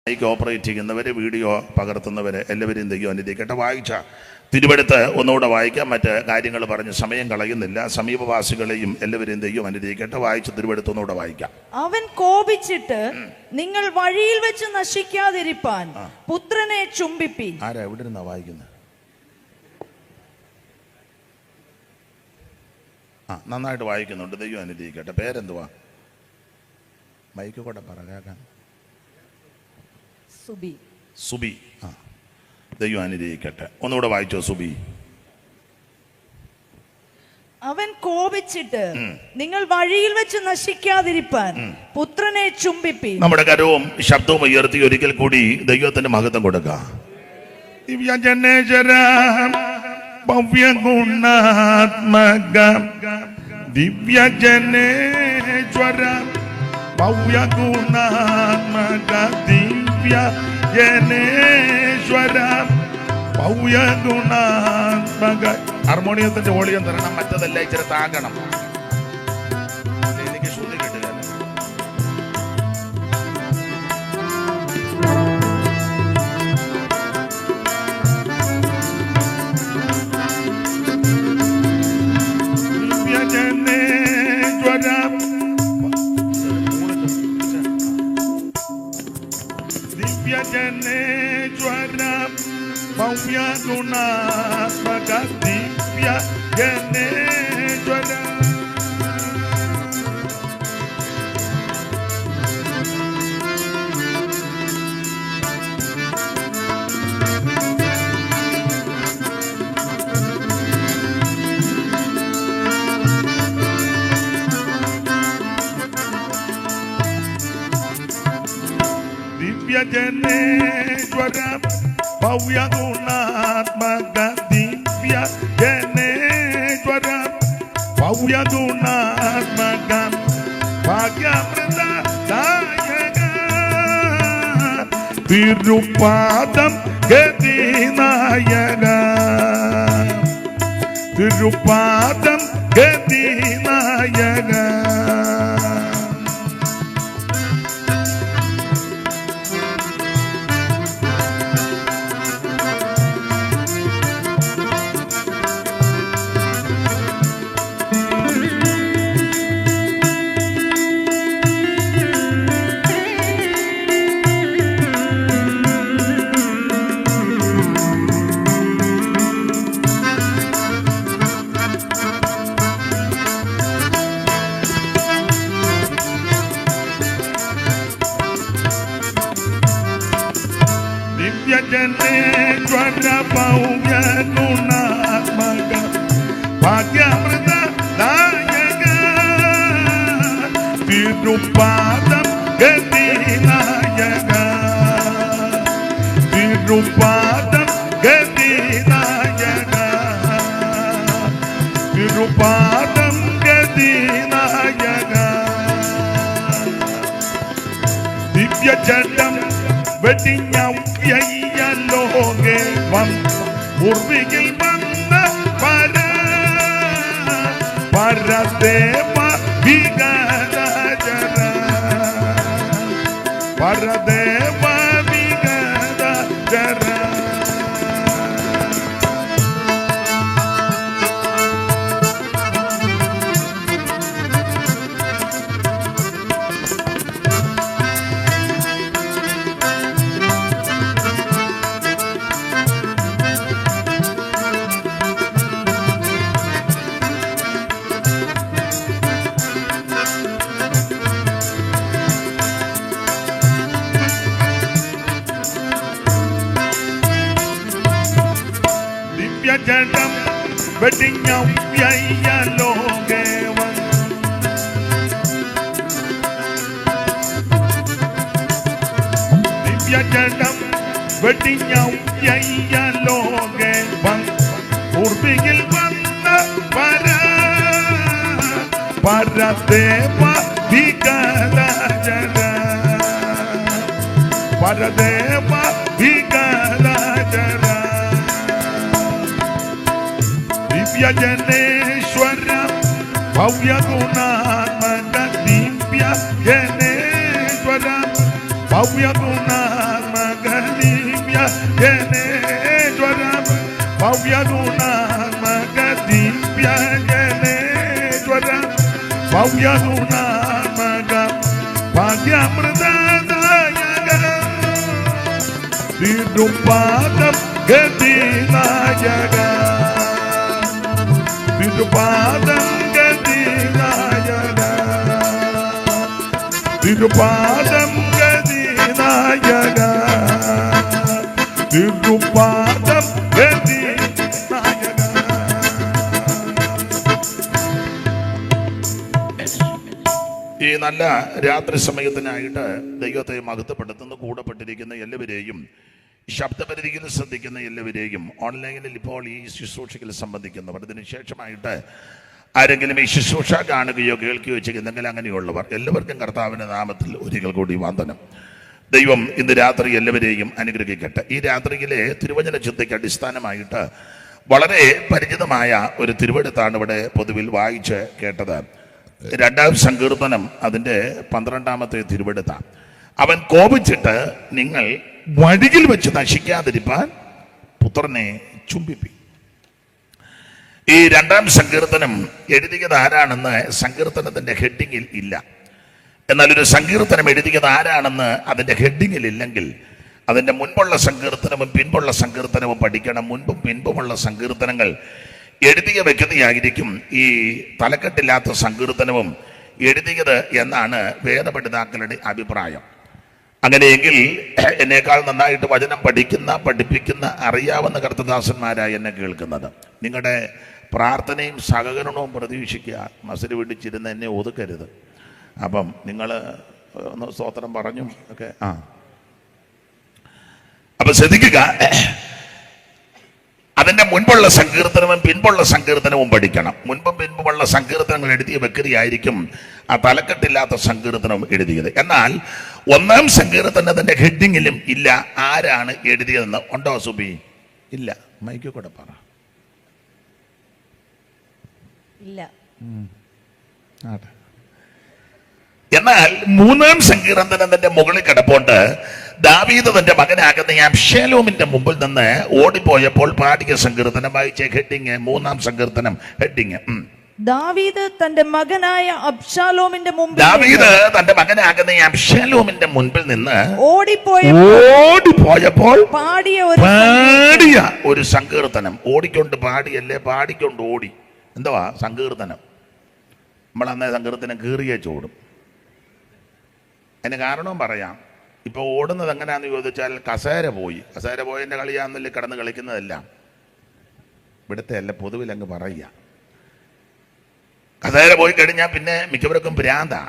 Mic operate ചെയ്യുന്നവരെ, video പകർത്തുന്നവരെ എല്ലാവരും ദൈവം അനുഗ്രഹിക്കട്ടെ. വായിച്ച തിരുവെടുത്ത് ഒന്നുകൂടെ വായിക്കാം. മറ്റ് കാര്യങ്ങൾ പറഞ്ഞ് സമയം കളയുന്നില്ല. സമീപവാസികളെയും എല്ലാവരും ദൈവം അനുഗ്രഹിക്കട്ടെ. വായിച്ച തിരുവെടുത്ത് ഒന്നുകൂടെ വായിക്കാം. അവൻ കോപിച്ചിട്ട് നിങ്ങൾ വഴിയിൽ വെച്ച് നശിക്കാതിരിപ്പാൻ പുത്രനെ ചുംബിപ്പീൻ. ആരാ എവിടെ നിന്നാ വായിക്കുന്നത്? നന്നായിട്ട് വായിക്കുന്നുണ്ട്. ദൈവം അനുഗ്രഹിക്കട്ടെ. പേരെന്തുവാ? മൈക്ക് കൂടെ പറ കേൾക്കാൻ. സുബി. ദൈവം അനുഗ്രഹിക്കട്ടെ. ഒന്നുകൂടെ വായിച്ചോ സുബി. അവൻ കോപിച്ചിട്ട് നിങ്ങൾ വഴിയിൽ വെച്ച് നശിക്കാതിരിപ്പാൻ പുത്രനെ ചുംബിപ്പീൻ. നമ്മുടെ കരവും ശബ്ദവും ഉയർത്തി ഒരിക്കൽ കൂടി ദൈവത്തിന്റെ മഹത്വം കൊടുക്കാം. ദിവ്യജനേശ്വര ഭവ്യഗുണാത്മക ദിവ്യജനേശ്വര ഭവ്യഗുണാത്മക ദിവ്യജനേശ്വര ഭവ്യഗുണാത്മക. ഹാർമോണിയത്തിന്റെ വോളിയം തരണം, മറ്റതെല്ലാം ഇച്ചിരി താകണം. എനിക്ക് ശ്രുതി കിട്ടുക. ദിവ്യജനേശ്വര ഭവ്യഗുണാത്മക ദിവ്യജനേശ്വര. ദിവ്യജനേശ്വര ഭവ്യഗുണാത്മക ദിവ്യജനേശ്വര ഭവ്യഗുണാത്മക ഭാഗ്യമൃതദായക തിരുപാദം ഗതിനായക തിരുപാദം ഗതിനായക. ദിവ്യജനേശ്വര ഭവ്യഗുണാത്മക ഭാഗ്യമൃതദായക തിരുപാദം ഗതിനായക തിരുപാദം ഗതിനായക തിരുപാദം ഗതിനായക. ദിവ്യജനം വെടിഞ്ഞൗലോകെ പൂർവികിൽ വന്ന പരദേവ വിഗതജര പരദേവ വിഗതജര. ദിവ്യജനം വെടിഞ്ഞൗലോകെ ദിവ്യജനം വെടിഞ്ഞൗലോകെ പൂർവികിൽ വന്ന പരദേവ വിഗതജര പരദേവ വിഗതജര. ദിവ്യജനേശ്വര ഭവ്യഗുണാത്മക ദിവ്യജനേശ്വര ഭവ്യഗുണാത്മക ജനേശ്വരം ഭവ്യഗുണാത്മക ദിവ്യ ജനേശ്വരം ഭവ്യഗുണാത്മക ഭാഗ്യമൃതദായക തിരുപാദം ഗതിനായക തിരുപാദം ഗതിനായക തിരുപാദം ഗതിനായക തിരുപാദം ഗതിനായക. ഈ നല്ല രാത്രി സമയത്തിനായിട്ട് ദൈവത്തെ മഹത്വപ്പെടുത്തുന്ന കൂടപ്പെട്ടിരിക്കുന്ന എല്ലാവരെയും, ശബ്ദപരിധിയിൽ ശ്രദ്ധിക്കുന്ന എല്ലാവരെയും, ഓൺലൈനിൽ ഇപ്പോൾ ഈ ശുശ്രൂഷയിൽ സംബന്ധിക്കുന്നവർ, ഇതിനുശേഷമായിട്ട് ആരെങ്കിലും ഈ ശുശ്രൂഷ കാണുകയോ കേൾക്കുകയോ ചെയ്യുന്നെങ്കിൽ അങ്ങനെയുള്ളവർ എല്ലാവർക്കും കർത്താവിൻ്റെ നാമത്തിൽ ഒരിക്കൽ കൂടി വന്ദനം. ദൈവം ഇന്ന് രാത്രി എല്ലാവരെയും അനുഗ്രഹിക്കട്ടെ. ഈ രാത്രിയിലെ തിരുവചന ചിന്തയ്ക്ക് അടിസ്ഥാനമായിട്ട് വളരെ പരിചിതമായ ഒരു തിരുവെടുത്താണ് ഇവിടെ പൊതുവിൽ വായിച്ച് കേട്ടത്. 2-ാം സങ്കീർത്തനം അതിൻ്റെ 12-ാമത്തെ തിരുവെടുത്താണ്. അവൻ കോപിച്ചിട്ട് നിങ്ങൾ വഴിയിൽ വെച്ച് നശിക്കാതിരിപ്പാൻ പുത്രനെ ചുംബിപ്പി. ഈ 2-ാം സങ്കീർത്തനം എഴുതിയത് ആരാണെന്ന് സങ്കീർത്തനത്തിന്റെ ഹെഡിങ്ങിൽ ഇല്ല. എന്നാൽ ഒരു സങ്കീർത്തനം എഴുതിയത് ആരാണെന്ന് അതിന്റെ ഹെഡിങ്ങിൽ ഇല്ലെങ്കിൽ അതിന്റെ മുൻപുള്ള സങ്കീർത്തനവും പിൻപുള്ള സങ്കീർത്തനവും പഠിക്കണം. മുൻപും പിൻപുമുള്ള സങ്കീർത്തനങ്ങൾ എഴുതിയ വ്യക്തിയായിരിക്കും ഈ തലക്കെട്ടില്ലാത്ത സങ്കീർത്തനവും എഴുതിയത് എന്നാണ് വേദപഠിതാക്കളുടെ അഭിപ്രായം. അങ്ങനെയെങ്കിൽ എന്നേക്കാൾ നന്നായിട്ട് വചനം പഠിപ്പിക്കുന്ന അറിയാവുന്ന കർത്തദാസന്മാരായി എന്നെ കേൾക്കുന്നത്, നിങ്ങളുടെ പ്രാർത്ഥനയും സഹകരണവും പ്രതീക്ഷിക്കുക. മസിൽ പിടിച്ചിരുന്ന് എന്നെ ഒതുക്കരുത്. അപ്പം നിങ്ങൾ ഒന്ന് സ്തോത്രം പറഞ്ഞും ഒക്കെ അപ്പൊ ശ്രദ്ധിക്കുക. അതിന്റെ മുൻപുള്ള സങ്കീർത്തനവും പിൻപുള്ള സങ്കീർത്തനവും പഠിക്കണം. മുൻപും പിൻപുമുള്ള സങ്കീർത്തനങ്ങൾ എഴുതിയ വ്യക്തിയായിരിക്കും ആ തലക്കെട്ടില്ലാത്ത സങ്കീർത്തനം എഴുതിയത്. എന്നാൽ 1-ാം സങ്കീർത്തനത്തിന്റെ ഹെഡിങ്ങിലും ഇല്ല ആരാണ് എഴുതിയതെന്ന്. ഉണ്ടോ സുബി? ഇല്ല. മൈക്ക് കൂടെ പറ. ഇല്ല. എന്നാൽ 3-ാം സങ്കീർത്തനത്തിന്റെ മുകളിൽ കിടപ്പുണ്ട്. ദാവീദ് തന്റെ മകനാകുന്ന അബ്ശാലോമിന്റെ മുമ്പിൽ നിന്ന് ഓടിപ്പോയപ്പോൾ പാടിയ സങ്കീർത്തനം. വായിച്ച ഹെഡിങ് 3-ാം സങ്കീർത്തനം ഹെഡിങ്. ദാവീദ് തന്റെ മകനായ അബ്ശാലോമിന്റെ മുമ്പിൽ മുൻപിൽ നിന്ന് ഓടിപ്പോയപ്പോൾ പാടിയ ഒരു സങ്കീർത്തനം. ഓടിക്കൊണ്ട് പാടിയല്ലേ, പാടിക്കൊണ്ട് ഓടി. എന്തുവാ സങ്കീർത്തനം? നമ്മൾ അന്നേ സങ്കീർത്തനം കീറിയ ചോടും. അതിന് കാരണവും പറയാം. ഇപ്പൊ ഓടുന്നത് എങ്ങനെയാന്ന് ചോദിച്ചാൽ കസേര പോയതിന്റെ കളിയാന്നില്ല കിടന്ന് കളിക്കുന്നതെല്ലാം. ഇവിടുത്തെ അല്ല, പൊതുവിൽ അങ്ങ് പറയുക. കസേര പോയി കഴിഞ്ഞാൽ പിന്നെ മിക്കവർക്കും ഭ്രാന്താ.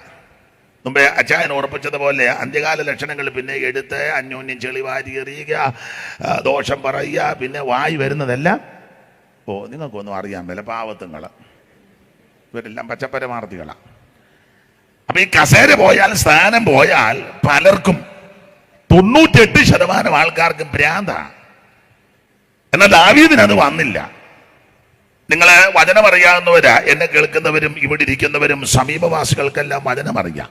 മുമ്പേ അച്ചായൻ ഉറപ്പിച്ചതുപോലെ അന്ത്യകാല ലക്ഷണങ്ങൾ പിന്നെ എടുത്ത് അന്യോന്യം ചെളി വാരി എറിയുക, ദോഷം പറയുക, പിന്നെ വായി വരുന്നതെല്ലാം നിങ്ങൾക്കൊന്നും അറിയാൻ മേല. പാവത്തുങ്ങൾ ഇവരെല്ലാം പച്ചപ്പരമാർത്ഥികളാണ്. അപ്പൊ ഈ കസേര പോയാൽ, സ്ഥാനം പോയാൽ പലർക്കും 98% ആൾക്കാർക്കും ഭ്രാന്താ. എന്നാൽ ദാവീദിന് അത് വന്നില്ല. നിങ്ങളെ വചനം അറിയാവുന്നവരാ എന്നെ കേൾക്കുന്നവരും ഇവിടെ ഇരിക്കുന്നവരും സമീപവാസികൾക്കെല്ലാം വചനം അറിയാം.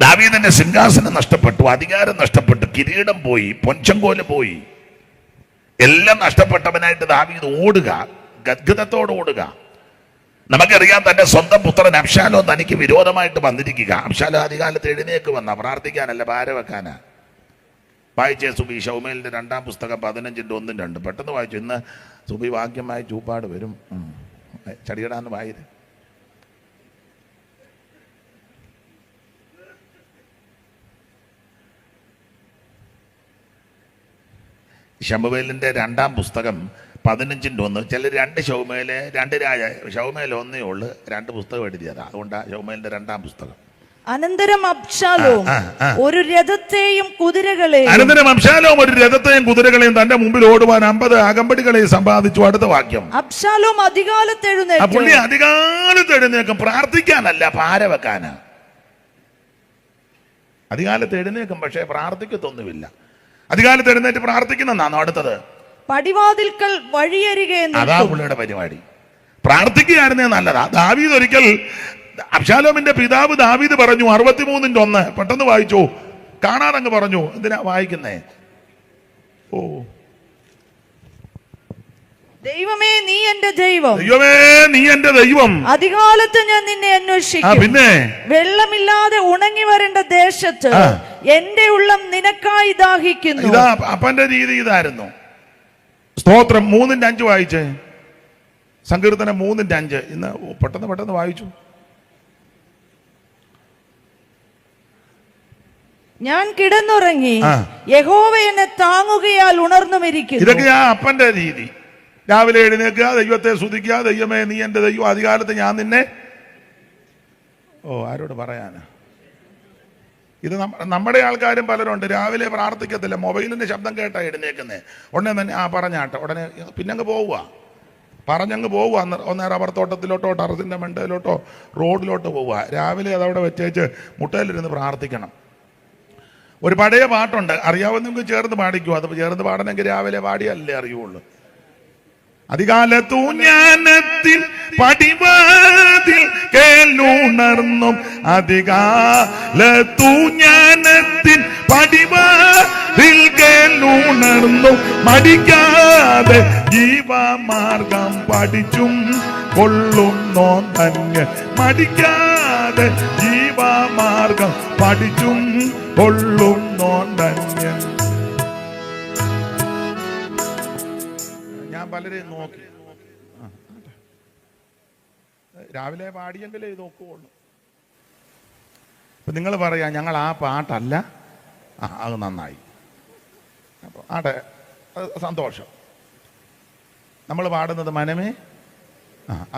ദാവീദിന്റെ സിംഹാസനം നഷ്ടപ്പെട്ടു, അധികാരം നഷ്ടപ്പെട്ടു, കിരീടം പോയി, പൊൻചങ്കോല് പോയി, എല്ലാം നഷ്ടപ്പെട്ടവനായിട്ട് ദാവീദ് ഓടുക, ഗദ്ഗതത്തോട് ഓടുക. നമുക്കറിയാം തന്റെ സ്വന്തം പുത്രൻ അബ്ശാലോം തനിക്ക് വിരോധമായിട്ട് വന്നിരിക്കുക. അബ്ശാലോം അധികാലത്ത് എഴുന്നേക്ക് വന്ന പ്രാർത്ഥിക്കാനല്ല, ഭാര വെക്കാനാ. വായിച്ചേ സുബി ശൗമേലിന്റെ 2-ാം പുസ്തകം 15:1-2. പെട്ടെന്ന് വായിച്ചു. ഇന്ന് സുബി വാക്യമായി ചൂപ്പാട് വരും. ചടിയടാന്ന് വായത്. ശമൂവേലിന്റെ 2-ാം പുസ്തകം 15:1. ചിലർ 2 ശൗമേല് 2 രാജ ശൗമേൽ 1 ഉള്ളു 2 പുസ്തകം എഴുതിയതാ. അതുകൊണ്ടാണ് ശൗമേലിന്റെ 2-ാം പുസ്തകം. അനന്തരം അബ്ശാലോം ഒരു രഥത്തെയും കുതിരകളെയും തന്റെ മുമ്പിൽ ഓടുവാൻ 50 അകമ്പടികളെയും സമ്പാദിച്ചു. അടുത്ത വാക്യം. അബ്ശാലോം അധികാലത്ത് എഴുന്നേക്കും. പ്രാർത്ഥിക്കാനല്ല, ഭാര വെക്കാനാ. അധികാലത്ത് എഴുന്നേക്കും, പക്ഷേ പ്രാർത്ഥിക്കത്തൊന്നുമില്ല. അധികാലത്ത് എഴുന്നേറ്റ് പ്രാർത്ഥിക്കുന്നതാണോ അടുത്തത്? പടിവാതിൽക്കൽ വഴിയരികെ അതാ പുള്ളിയുടെ പരിപാടി. പ്രാർത്ഥിക്കുകയായിരുന്നേ നല്ലതാ. ദാവീദ് ഒരിക്കൽ, അബ്ശാലോമിന്റെ പിതാവ് ദാവീദ് പറഞ്ഞു 63:1. പെട്ടെന്ന് വായിച്ചു, കാണാതങ്ങ് പറഞ്ഞു. എന്തിനാ വായിക്കുന്നേ? ഓ, ദൈവമേ നീ എന്റെ ദൈവം, ദൈവമേ നീ എന്റെ ദൈവം. അധികാലത്ത് ഞാൻ നിന്നെ അന്വേഷിക്കും. പിന്നെ വെള്ളമില്ലാതെ ഉണങ്ങി വരേണ്ട ദേശത്ത് എന്റെ ഉള്ളം നിനക്കായി ദാഹിക്കുന്നു. ഇതാ അപ്പന്റെ രീതി ഇതായിരുന്നു. സ്തോത്രം. 3:5 വായിച്ചേ. സങ്കീർത്തനം 3:5. ഇന്ന് പെട്ടെന്ന് വായിച്ചു. ഞാൻ കിടന്നുറങ്ങി, യഹോവ എന്നെ താങ്ങുകയാൽ ഉണർന്നുമിരിക്കുന്നു. ഇതൊക്കെയാ അപ്പന്റെ രീതി. രാവിലെ എഴുന്നേൽക്കുക, ദൈവത്തെ സ്തുതിക്കുക. ദൈവമേ നീ എന്റെ ദൈവം, അധികാലത്ത് ഞാൻ നിന്നെ. ആരോട് പറയാനാ? ഇത് നമ്മുടെ ആൾക്കാരും പലരുണ്ട്. രാവിലെ പ്രാർത്ഥിക്കത്തില്ല, മൊബൈലിന്റെ ശബ്ദം കേട്ടാ എഴുന്നേക്കുന്നേ. ഉടനെ തന്നെ പറഞ്ഞാട്ടെ, ഉടനെ പിന്നങ്ങ് പോവുക, പറഞ്ഞങ്ങ് പോവുക. ഒന്നേ റബ്ബർ തോട്ടത്തിലോട്ടോ ടെറസിന്റെ മണ്ടയിലോട്ടോ റോഡിലോട്ടോ പോവുക. രാവിലെ അതവിടെ വെച്ചേച്ച് മുട്ടയിലിരുന്ന് പ്രാർത്ഥിക്കണം. ഒരു പഴയ പാട്ടുണ്ട്, അറിയാവുന്നെങ്കിൽ ചേർന്ന് പാടിക്കുമോ? അത് ചേർന്ന് പാടണമെങ്കിൽ രാവിലെ പാടിയല്ലേ അറിയുള്ളൂ. അധികാലത്തു ജ്ഞാനത്തിൽ പടിവാതിൽ കേളുണർന്നും, അധികാലത്തു ജ്ഞാനത്തിൽ പടിവാതിൽ കേളുണർന്നും, മടിക്കാതെ ജീവമാർഗം പഠിച്ചും കൊള്ളുന്നോ തന്നെ. മടിക്കാതെ ജീവമാർഗം പഠിച്ചും കൊള്ളുന്നോ തന്നെ. ഞാൻ പലരെയും നോക്കി. രാവിലെ പാടിയെങ്കിലേ ഇത് നോക്കുകയുള്ളൂ. ഇപ്പൊ നിങ്ങൾ പറയാ ഞങ്ങൾ ആ പാട്ടല്ല. അത് നന്നായി, അപ്പൊ ആട്ടെ, സന്തോഷം. നമ്മൾ പാടുന്നത് മനമേ,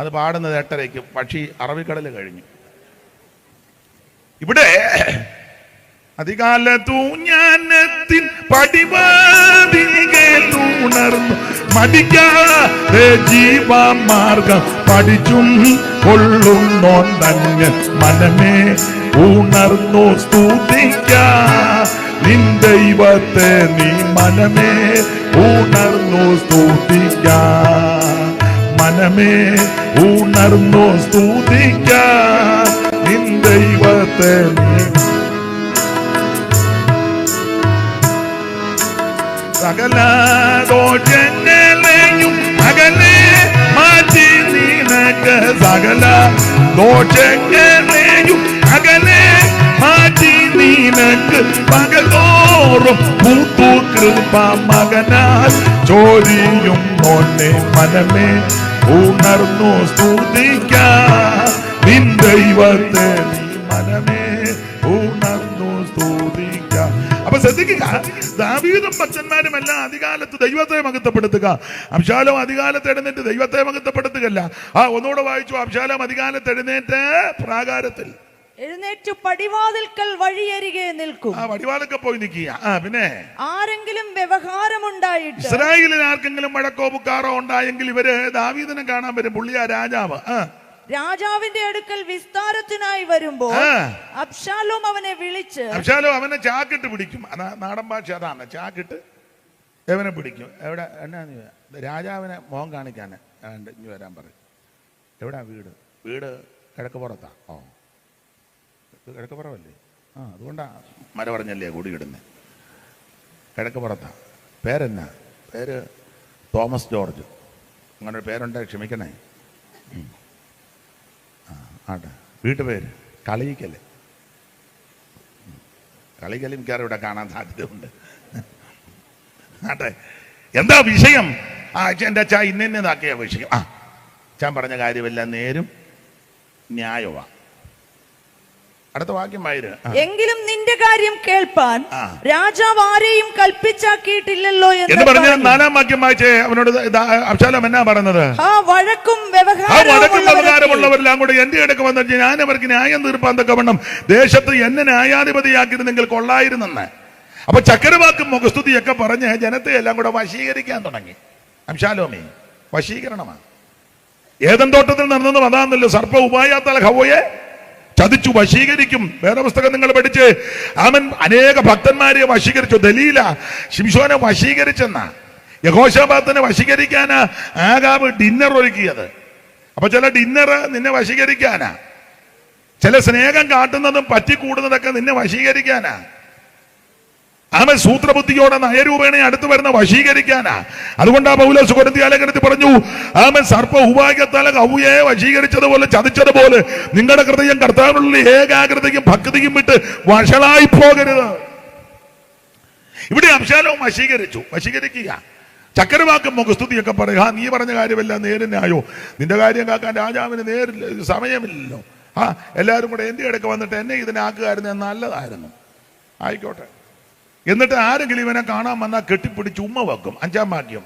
അത് പാടുന്നത് 8:30. പക്ഷി അറബിക്കടൽ കഴിഞ്ഞു. ഇവിടെ അധികാലത്തു ജ്ഞാനത്തിൻ പടിവാതിലുണർന്നു, മടിക്കാതെ ജീവമാർഗം പഠിച്ചും കൊള്ളുന്നോൻ തന്നെ. മനമേ ഉണർന്നു സ്തുതിക്ക നിൻ ദൈവത്തെ നീ. മനമേ ഉണർന്നു സ്തുതിക്ക, മനമേ ഉണർന്നു സ്തുതിക്ക നിൻ ദൈവത്തെ നീ. സകല ദോഷങ്ങളെയും അകലെ മാറ്റി നിനക്ക്, സകല ദോഷങ്ങളെയും അകലെ മാറ്റി നിനക്ക്, പകലോറും പൂത്തു കൃപ മകനാൽ ചോരിയും നോന്നെ. മനമേ ഉണർന്നു സ്തുതിക്ക നിൻ ദൈവത്തെ നീ. മനമേ ഉണർന്നു സ്തുതിക്ക. അപ്പൊ ശ്രദ്ധിക്കുക, ദാവീദും ഭക്തന്മാരും എല്ലാം അധികാലത്ത് ദൈവത്തെ മഹത്വപ്പെടുത്തുക. അബ്ശാലോം അധികാലത്ത് എഴുന്നേറ്റ് ദൈവത്തെ മഹത്വപ്പെടുത്തുകയല്ല. ഒന്നുകൂടെ വായിച്ചു. അബ്ശാലോം അധികാലത്ത് എഴുന്നേറ്റ് പ്രാകാരത്തിൽ എഴുന്നേറ്റു പടിവാതിൽക്കൽ വഴിയരികെ നിൽക്കും. വടിവാലൊക്കെ പോയി നിൽക്കുക. പിന്നെ ആരെങ്കിലും വ്യവഹാരമുണ്ടായിട്ട്, ഇസ്രായേലിൽ ആർക്കെങ്കിലും വഴക്കോ പുക്കാറോ ഉണ്ടായെങ്കിൽ ഇവര് ദാവീദിനെ കാണാൻ വരും. പുള്ളിയാ രാജാവ്. രാജാവിന്റെ അടുക്കൽ വിസ്താരത്തിനായി വരുമ്പോൾ അബ്ശാലോം അവനെ വിളിച്ച്, അബ്ശാലോം അവനെ ചാക്കിട്ട് പിടിക്കും. നാടൻ ഭാഷ അതാണ്, ചാക്കിട്ട് അവനെ പിടിക്കും. എവിടെ എന്നാ രാജാവിനെ മോഹം കാണിക്കാന് ഇനി വരാൻ പറയും. എവിടാ വീട്? വീട് കിഴക്ക് പുറത്താ. കിഴക്ക് പുറമല്ലേ? അതുകൊണ്ടാ മര പറഞ്ഞല്ലേ കൂടിയിടുന്നത്. കിഴക്ക് പുറത്താ. പേരെന്നാ? പേര് തോമസ് ജോർജ്. അങ്ങനെ ഒരു പേരുണ്ട്, ക്ഷമിക്കണേ. ആട്ടെ. വീട്ടുപേര് കളിയിക്കല്. കളിക്കല് മിക്കവാറും ഇവിടെ കാണാൻ സാധ്യതയുണ്ട്. ആട്ടെ, എന്താ വിഷയം? എൻ്റെ അച്ഛാ ഇന്നതാക്കിയ വിഷയം. അച്ഛൻ പറഞ്ഞ കാര്യമെല്ലാം നേരും ന്യായവാ. അടുത്ത വാക്യം വായിര്. എങ്കിലും നിന്റെ കാര്യം കേൾപ്പാൻ രാജാവ് ആരെയും കൽപ്പിച്ചാക്കിയിട്ടില്ലല്ലോ എന്ന് പറഞ്ഞ 4-ാം വാക്യം വായിച്ചേ. അവനോട് അബ്ശാലോം എന്നാ പറഞ്ഞത്? വഴക്കും വ്യവഹാരമുള്ളവരെല്ലാം കൂടെ എന്റെ അടുക്ക് വന്നിട്ട് ഞാൻ അവർക്ക് ന്യായം തീർപ്പാൻ തക്കവണ്ണം ദേശത്ത് എന്നെ ന്യായാധിപതിയാക്കിയിരുന്നെങ്കിൽ കൊള്ളായിരുന്നെന്ന്. അപ്പൊ ചക്രവാക്കും മുഖസ്തുതിയൊക്കെ പറഞ്ഞ് ജനത്തെ എല്ലാം കൂടെ വശീകരിക്കാൻ തുടങ്ങി. അബ്ശാലോമേ, വശീകരണമാണ്. ഏദൻ തോട്ടത്തിൽ നടന്നത് അതാന്നല്ലോ. സർപ്പ ഉപായാത്താൽ ഹവ്വയെ ചതിച്ചു, വശീകരിക്കും. വേറെ പുസ്തകം നിങ്ങൾ പഠിച്ച് അവൻ അനേക ഭക്തന്മാരെ വശീകരിച്ചു. ദലീല ശിംശോനെ വശീകരിച്ചെന്ന. യഹോശാബാത്തിനെ വശീകരിക്കാനാ ആഗാബ് ഡിന്നർ ഒരുക്കിയത്. അപ്പൊ ചില ഡിന്നർ നിന്നെ വശീകരിക്കാനാ, ചില സ്നേഹം കാട്ടുന്നതും പറ്റിക്കൂടുന്നതൊക്കെ നിന്നെ വശീകരിക്കാനാ. അവൻ സൂത്രബുദ്ധിയോടെ നയരൂപേണെ അടുത്ത് വരുന്ന വശീകരിക്കാനാ. അതുകൊണ്ടാ പൗലോസ് കൊരിന്ത്യർ ലേഖനത്തിൽ പറഞ്ഞു, അവൻ സർപ്പ ഉപായത്താൽ ഹവ്വയെ വശീകരിച്ചതുപോലെ ചതിച്ചതുപോലെ നിങ്ങളുടെ ഹൃദയം കർത്താവിനുള്ള ഏകാഗ്രതയും ഭക്തിയും വിട്ട് വഷളായി പോകരുത്. ഇവിടെ അബ്ശാലോം വശീകരിക്കുക. ചക്കരവാക്കും മുഖസ്തുതിയൊക്കെ പറയുക, നീ പറഞ്ഞ കാര്യമല്ല നേരിനായോ, നിന്റെ കാര്യം കാക്കാൻ രാജാവിന് സമയമില്ലല്ലോ. എല്ലാവരും കൂടെ എന്റെ ഇടയ്ക്ക് വന്നിട്ട് എന്നെ ഇതിനാക്കുമായിരുന്നു, നല്ലതായിരുന്നു, ആയിക്കോട്ടെ. എന്നിട്ട് ആരെങ്കിലും ഇവനെ കാണാൻ വന്നാൽ കെട്ടിപ്പിടിച്ച് ഉമ്മ വെക്കും. 5-ാം വാക്യം,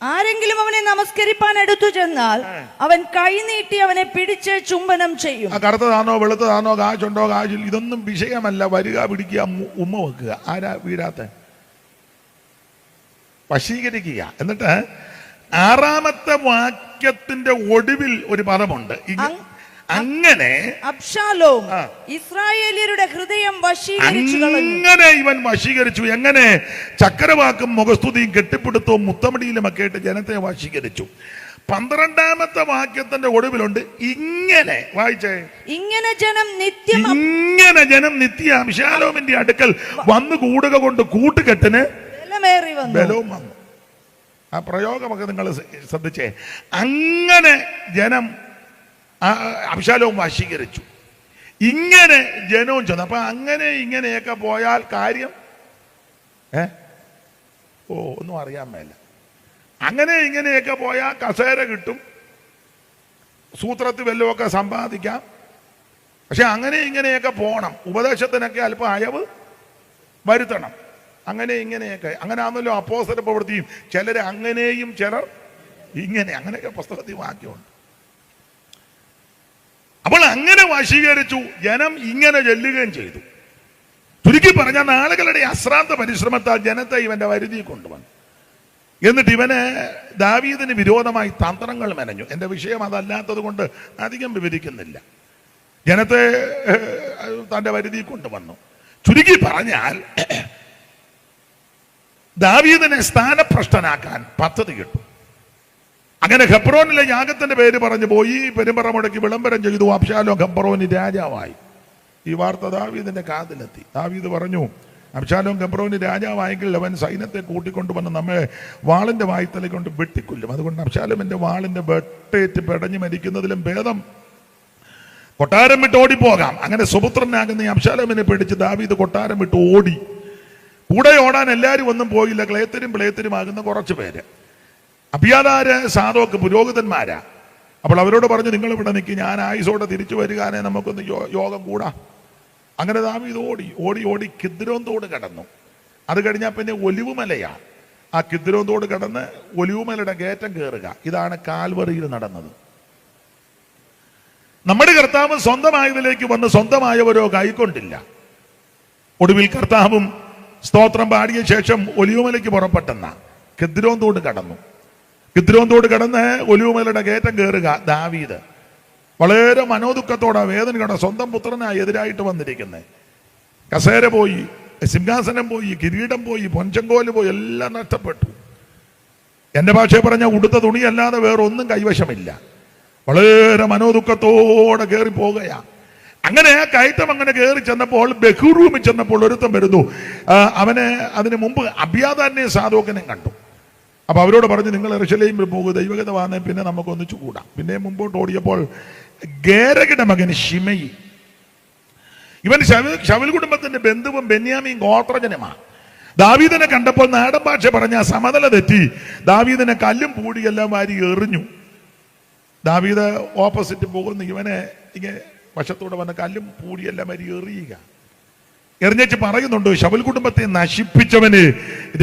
ആരെങ്കിലും അവനെ നമസ്കരിപ്പാൻ എടുത്തു ചെന്നാൽ അവൻ കൈ നീട്ടി അവനെ പിടിച്ച് ചുംബനം ചെയ്യും. കറുത്തതാണോ വെളുത്തതാണോ, കാശുണ്ടോ കാശിൽ, ഇതൊന്നും വിഷയമല്ല. വരിക, പിടിക്കുക, ഉമ്മ വെക്കുക. ആരാ വീഴാത്ത? വശീകരിക്കുക. എന്നിട്ട് 6-ാമത്തെ വാക്യത്തിന്റെ ഒടുവിൽ ഒരു പദമുണ്ട്, അങ്ങനെ അബ്ശാലോം ഇസ്രായേലിയരുടെ ഹൃദയം വശീകരിച്ചു കളഞ്ഞു. അങ്ങനെ ഇവൻ വശീകരിച്ചു. എങ്ങനെ? ചക്കരവാക്കും മുഖസ്തുതിയും കെട്ടിപ്പിടുത്തവും മുത്തമടിയിലും ഒക്കെ ആയിട്ട് ജനത്തെ വശീകരിച്ചു. 12-ാമത്തെ വാക്യത്തിന്റെ ഒടുവിലുണ്ട് ഇങ്ങനെ. വായിച്ചേ, ഇങ്ങനെ ജനം നിത്യം അബ്ശാലോമിന്റെ അടുക്കൽ വന്നു കൂടുക കൊണ്ട് കൂട്ടുകെട്ടിന് ബലവും വന്നു. ആ പ്രയോഗമൊക്കെ നിങ്ങൾ ശ്രദ്ധിച്ചേ. അങ്ങനെ ജനം അബ്ശാലോം വശീകരിച്ചു. ഇങ്ങനെ ജനവും ചെന്നു. അപ്പൊ അങ്ങനെ ഇങ്ങനെയൊക്കെ പോയാൽ കാര്യം ഒന്നും അറിയാൻ മേല. അങ്ങനെ ഇങ്ങനെയൊക്കെ പോയാൽ കസേര കിട്ടും, സൂത്രത്തിൽ വല്ലതുമൊക്കെ സമ്പാദിക്കാം. പക്ഷെ അങ്ങനെ ഇങ്ങനെയൊക്കെ പോണം, ഉപദേശത്തിനൊക്കെ അല്പം അയവ് വരുത്തണം. അങ്ങനെ ഇങ്ങനെയൊക്കെ, അങ്ങനെ ആണല്ലോ അപ്പോസ്തല പ്രവൃത്തിയും. ചിലർ അങ്ങനെയും ചിലർ ഇങ്ങനെ, അങ്ങനെയൊക്കെ പുസ്തകത്തിൽ വാക്യമുണ്ട്. അപ്പോൾ അങ്ങനെ വശീകരിച്ചു. ജനം ഇങ്ങനെ ചെല്ലുകയും ചെയ്തു. ചുരുക്കി പറഞ്ഞ നാളുകളുടെ അശ്രാന്ത പരിശ്രമത്താൽ ജനത്തെ ഇവന്റെ വരുതി കൊണ്ടുവന്നു. എന്നിട്ട് ഇവന് ദാവീദിന് വിരോധമായി തന്ത്രങ്ങൾ മെനഞ്ഞു. എന്റെ വിഷയം അതല്ലാത്തത് കൊണ്ട് അധികം വിവരിക്കുന്നില്ല. ജനത്തെ തന്റെ വരുതി കൊണ്ടുവന്നു. ചുരുക്കി പറഞ്ഞാൽ ദാവീദിനെ സ്ഥാനഭ്രഷ്ടനാക്കാൻ പദ്ധതി കിട്ടും. അങ്ങനെ ഹെബ്രോനിലെ യാഗത്തിന്റെ പേര് പറഞ്ഞു പോയി പെരുമ്പറ മുടക്കി വിളംബരം ചെയ്തു. അബ്ശാലോം ഹെബ്രോനിൽ രാജാവായി. ഈ വാർത്ത ദാവീദിന്റെ കാതിലെത്തി. ദാവീദ് പറഞ്ഞു, അബ്ശാലോം ഹെബ്രോനിൽ രാജാവായെങ്കിൽ അവൻ സൈന്യത്തെ കൂട്ടിക്കൊണ്ടുവന്ന് നമ്മെ വാളിന്റെ വായ്ത്തല കൊണ്ട് വെട്ടിക്കൊല്ലും. അതുകൊണ്ട് അബ്ശാലോമിന്റെ വാളിന്റെ വെട്ടേറ്റ് പെടഞ്ഞു മരിക്കുന്നതിലും ഭേദം കൊട്ടാരം വിട്ട് ഓടിപ്പോകാം. അങ്ങനെ സുപുത്രനാകുന്ന ഈ അബ്ശാലോമിനെ പിടിച്ച് ദാവീദ് കൊട്ടാരം വിട്ട് ഓടി. കൂടെ ഓടാൻ എല്ലാവരും ഒന്നും പോയില്ല. ക്ലേത്തരും ആകുന്ന കുറച്ച് പേര്. അബിയാഥാര് സാദോക്ക് പുരോഹിതന്മാരാ. അപ്പോൾ അവരോട് പറഞ്ഞു, നിങ്ങൾ ഇവിടെ നിൽക്കി, ഞാൻ ആയുസോടെ തിരിച്ചു വരികാനെ നമുക്കൊന്ന് യോഗം കൂടാ. അങ്ങനെ ദാവീദ് ഓടി കിദ്രോൻ തോട് കടന്നു. അത് കഴിഞ്ഞാൽ പിന്നെ ഒലിവുമലയാ. ആ കിദ്രോൻ തോട് കടന്ന് ഒലിവുമലയുടെ കയറ്റം കയറുക. ഇതാണ് കാൽവറിയിൽ നടന്നത്. നമ്മുടെ കർത്താവ് സ്വന്തമായതിലേക്ക് വന്ന് സ്വന്തമായവരോ കൈക്കൊണ്ടില്ല. ഒടുവിൽ കർത്താവും സ്തോത്രം പാടിയ ശേഷം ഒലിവുമലയ്ക്ക് പുറപ്പെട്ടെന്ന കിദ്രോൻ തോട് കടന്നു. കിദ്രോൻ തോട് കടന്ന് ഒലിവുമലയുടെ കയറ്റം കയറുക. ദാവീദ് വളരെ മനോദുഃഖത്തോടെ വേദന കണ്ട സ്വന്തം പുത്രനായി എതിരായിട്ട് വന്നിരിക്കുന്നത്. കസേര പോയി, സിംഹാസനം പോയി, കിരീടം പോയി, പൊൻചങ്കോല് പോയി, എല്ലാം നഷ്ടപ്പെട്ടു. എന്റെ ഭാഷയെ പറഞ്ഞ ഉടുത്ത തുണിയല്ലാതെ വേറൊന്നും കൈവശമില്ല. വളരെ മനോദുഃഖത്തോടെ കയറി പോകുകയാ. അങ്ങനെ ആ കയറ്റം അങ്ങനെ കയറി ചെന്നപ്പോൾ ബഹുറൂമിൽ ചെന്നപ്പോൾ ഒരുത്തം വരുന്നു. അതിന് മുമ്പ് അബിയാഥാരിനെയും സാദോക്കിനെയും കണ്ടു. അപ്പൊ അവരോട് പറഞ്ഞു, നിങ്ങൾ യെരൂശലേമിൽ പോകുക, ദൈവഗത വന്നേ, പിന്നെ നമുക്ക് ഒന്നിച്ചു കൂടാം. പിന്നെ മുമ്പോട്ട് ഓടിയപ്പോൾ ഗേരയുടെ മകൻ ശിമയി, ഇവൻ ശൗൽ കുടുംബത്തിന്റെ ബന്ധുവും ബെന്യാമീൻ ഗോത്രജനുമാണ്. ദാവീദിനെ കണ്ടപ്പോൾ നാടൻ ഭാഷ പറഞ്ഞ സമനില തെറ്റി ദാവീദിനെ കല്ലും പൂടിയെല്ലാം വാരി എറിഞ്ഞു. ദാവീദ് ഓപ്പോസിറ്റ് പോകുന്നു. ഇവനെ ഇങ്ങനെ വശത്തൂടെ വന്ന് കല്ലും പൂടിയെല്ലാം വാരി എറിയുക. എറിഞ്ഞേച്ച് പറയുന്നുണ്ട്, ശൗൽ കുടുംബത്തെ നശിപ്പിച്ചവന്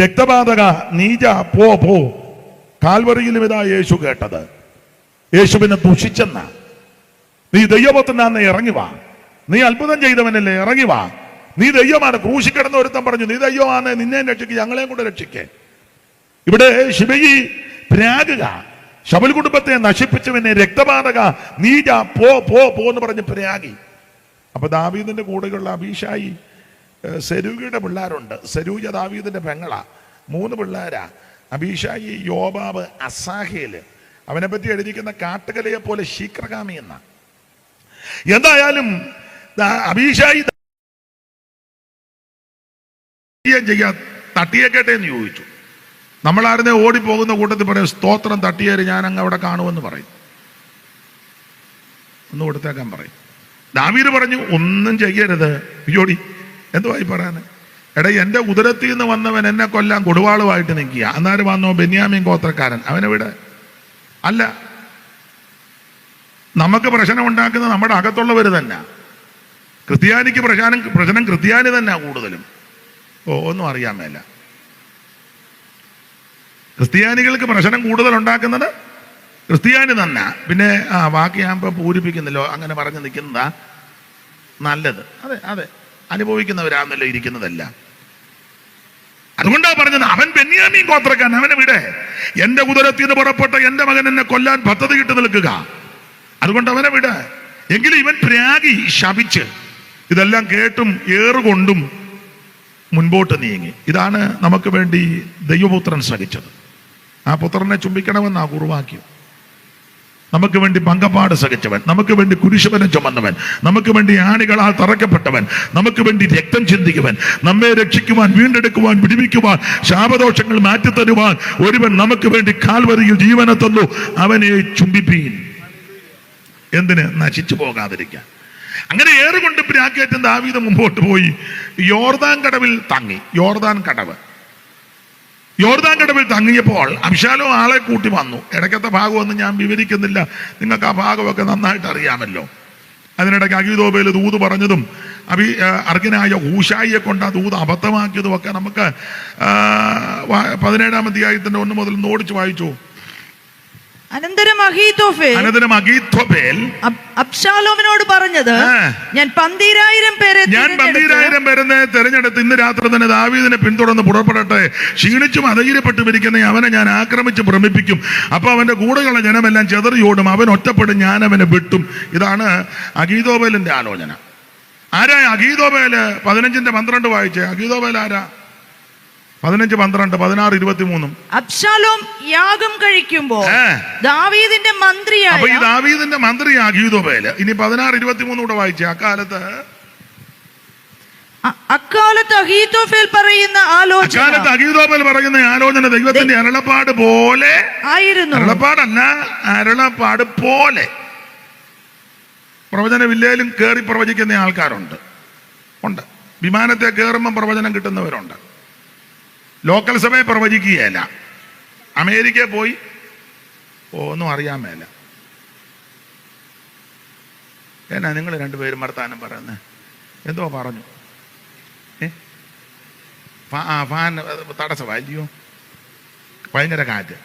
രക്തപാതക നീജ പോ. കാൽവറിയിലും ഇതാ യേശു കേട്ടത്. യേശുവിനെ ദുഷിച്ചെന്ന, നീ ദൈവപുത്രനാന്ന് ഇറങ്ങി വാ, നീ അത്ഭുതം ചെയ്തവനല്ലേ ഇറങ്ങി വാ, നീ ദൈവമാണ്. ക്രൂശിക്കിടന്ന് ഒരുത്തം പറഞ്ഞു, നീ ദൈവമാണ്, നിന്നെ രക്ഷിക്കുക, ഞങ്ങളെയും കൂടെ രക്ഷിക്കേ. ഇവിടെ ശിമയി പ്രാകുക, ശൗൽ കുടുംബത്തെ നശിപ്പിച്ചവനെ രക്തപാതക നീജ പോ എന്ന് പറഞ്ഞ് പ്രാഗി. അപ്പൊ ദാവീദിന്റെ കൂടെയുള്ള അബീശായി സെരൂഗയുടെ പിള്ളേരുണ്ട്. സെരൂജ ദാവീദിന്റെ പെങ്ങളാ. 3 പിള്ളേരാ, അബീശായി, യോബാബ്, അസാഹേല്. അവനെ പറ്റി എഴുതിയിരിക്കുന്ന കാട്ടുകലയെ പോലെ ശീക്രകാമി എന്ന. എന്തായാലും അബീശായി തട്ടുകയും ചെയ്യാം. തട്ടിയേക്കട്ടെ എന്ന് ചോദിച്ചു. നമ്മളാരുന്നേ ഓടിപ്പോകുന്ന കൂട്ടത്തിൽ പറയും, സ്തോത്രം തട്ടിയേര്, ഞാൻ അങ്ങ് അവിടെ കാണുമെന്ന് പറയും. ഒന്ന് കൊടുത്തേക്കാൻ പറയും. ദാവീദ് പറഞ്ഞു, ഒന്നും ചെയ്യരുത്. ജോടി എന്തുവായി പറയാൻ? എടാ, എൻ്റെ ഉദരത്തിൽ നിന്ന് വന്നവൻ എന്നെ കൊല്ലാൻ കൊടുവാളുമായിട്ട് നിൽക്കുക. അന്നേരം വന്നോ ബെന്യാമീൻ ഗോത്രക്കാരൻ, അവനെവിടെ? അല്ല, നമുക്ക് പ്രശ്നം ഉണ്ടാക്കുന്നത് നമ്മുടെ അകത്തുള്ളവർ തന്നെ. ക്രിസ്ത്യാനിക്ക് പ്രശ്നം ക്രിസ്ത്യാനി തന്നെ കൂടുതലും. ഒന്നും അറിയാൻ മേല. ക്രിസ്ത്യാനികൾക്ക് പ്രശ്നം കൂടുതൽ ഉണ്ടാക്കുന്നത് ക്രിസ്ത്യാനി തന്നെ. പിന്നെ ബാക്കി ഞാൻ ഇപ്പൊ പൂരിപ്പിക്കുന്നില്ലോ, അങ്ങനെ പറഞ്ഞു നിൽക്കുന്നതാ നല്ലത്. അതെ അതെ, അനുഭവിക്കുന്നവരാന്നല്ലോ ഇരിക്കുന്നതല്ല. അതുകൊണ്ടാ പറഞ്ഞത്, അവൻ ബെന്യാമീൻ ഗോത്രക്കാരൻ, അവനെ വിടെ. എന്റെ ഉദരത്തിൽ നിന്ന് പുറപ്പെട്ട എന്റെ മകൻ എന്നെ കൊല്ലാൻ പദ്ധതി ഇട്ട് നിൽക്കുക. അതുകൊണ്ട് അവനെ വിട. എങ്കിലും ഇവൻ പ്രാഗി ശപിച്ച് ഇതെല്ലാം കേട്ടും ഏറുകൊണ്ടും മുൻപോട്ട് നീങ്ങി. ഇതാണ് നമുക്ക് വേണ്ടി ദൈവപുത്രൻ സഹിച്ചത്. ആ പുത്രനെ ചുംബിക്കണമെന്നാ കുറുവാക്യം. നമുക്ക് വേണ്ടി പങ്കപ്പാട് സഹിച്ചവൻ, നമുക്ക് വേണ്ടി കുരിശുവനം ചുമന്നവൻ, നമുക്ക് വേണ്ടി ആണികളാൽ തറയ്ക്കപ്പെട്ടവൻ, നമുക്ക് വേണ്ടി രക്തം ചിന്തിക്കുവൻ, നമ്മെ രക്ഷിക്കുവാൻ, വീണ്ടെടുക്കുവാൻ, വിടുവിക്കുവാൻ, ശാപദോഷങ്ങൾ മാറ്റിത്തരുവാൻ ഒരുവൻ നമുക്ക് വേണ്ടി കാൽവരിയിൽ ജീവനെ തന്നു. അവനെ ചുംബിപ്പീൻ. എന്തിന്? നശിച്ചു പോകാതിരിക്കാൻ. അങ്ങനെ ഏറുകൊണ്ട് പ്രാക്കേറ്റം ദാവീദ് മുമ്പോട്ട് പോയി യോർദാൻ കടവിൽ തങ്ങി. യോർദാൻ കടവിൽ തങ്ങിയപ്പോൾ അബ്ശാലോം ആളെ കൂട്ടി വന്നു. ഇടയ്ക്കത്തെ ഭാഗമൊന്നും ഞാൻ വിവരിക്കുന്നില്ല, നിങ്ങൾക്ക് ആ ഭാഗമൊക്കെ നന്നായിട്ട് അറിയാമല്ലോ. അതിനിടയ്ക്ക് അഹീതോബേൽ ദൂത് പറഞ്ഞതും അർക്കനായ ഹൂശായിയെ കൊണ്ട് ആ ദൂത് അബദ്ധമാക്കിയതും ഒക്കെ നമുക്ക് 17-ാം അധ്യായത്തിന്റെ 1 മുതൽ ഓടിച്ചു വായിച്ചു. അനന്തരം അഹീതോഫേൽ അബ്ശാലോമിനോട് പറഞ്ഞത്, ഞാൻ 12,000 പേരെ തെരഞ്ഞെടുത്ത് ഇന്ന് രാത്രി തന്നെ ദാവീദിനെ പിന്തുടർന്ന് പുറപ്പെടട്ടെ. ക്ഷീണിച്ചും അധൈര്യപ്പെട്ടുമിരിക്കുന്ന അവനെ ഞാൻ ആക്രമിച്ച് ഭ്രമിപ്പിക്കും. അപ്പൊ അവന്റെ കൂടെയുള്ള ജനമെല്ലാം ചെതറിയോടും, അവൻ ഒറ്റപ്പെടും, ഞാൻ അവനെ വെട്ടും. ഇതാണ് അഹീതോബേലിന്റെ ആലോചന. ആരാ അഹീതോബേൽ? 15-12 വായിച്ചേ. അഹീതോബേൽ ആരാ? 15, 12, 16, 23. അബ്ശാലോം യാഗം കഴിക്കുമ്പോൾ ദാവീദിന്റെ മന്ത്രിയായ, അപ്പൊ ഈ ദാവീദിന്റെ മന്ത്രി അഹീതോബേൽ. ഇനി 16, 23 കൂടെ വായിച്ചേ. അക്കാലത്ത് അഹീതോഫേൽ പറയുന്ന ആലോചന ദൈവത്തിന്റെ അരുളപ്പാട് പോലെ ആയിരുന്നു. അരുളപ്പാടല്ല, അരുളപ്പാട് പോലെ. പ്രവചന വില്ലേലും കയറി പ്രവചിക്കുന്ന ആൾക്കാരുണ്ട്. വിമാനത്തെ കയറുമ്പം പ്രവചനം കിട്ടുന്നവരുണ്ട്. ലോക്കൽ സഭയെ പ്രവചിക്കുകയല്ല. അമേരിക്കയിൽ പോയി ഒന്നും അറിയാൻ മേല. എന്നാ നിങ്ങൾ രണ്ടുപേരും വർത്താനം പറയുന്നത്? എന്തോ പറഞ്ഞു. ഫാൻ തടസ്സമല്ലയോ? ഭയങ്കര കാറ്റ്.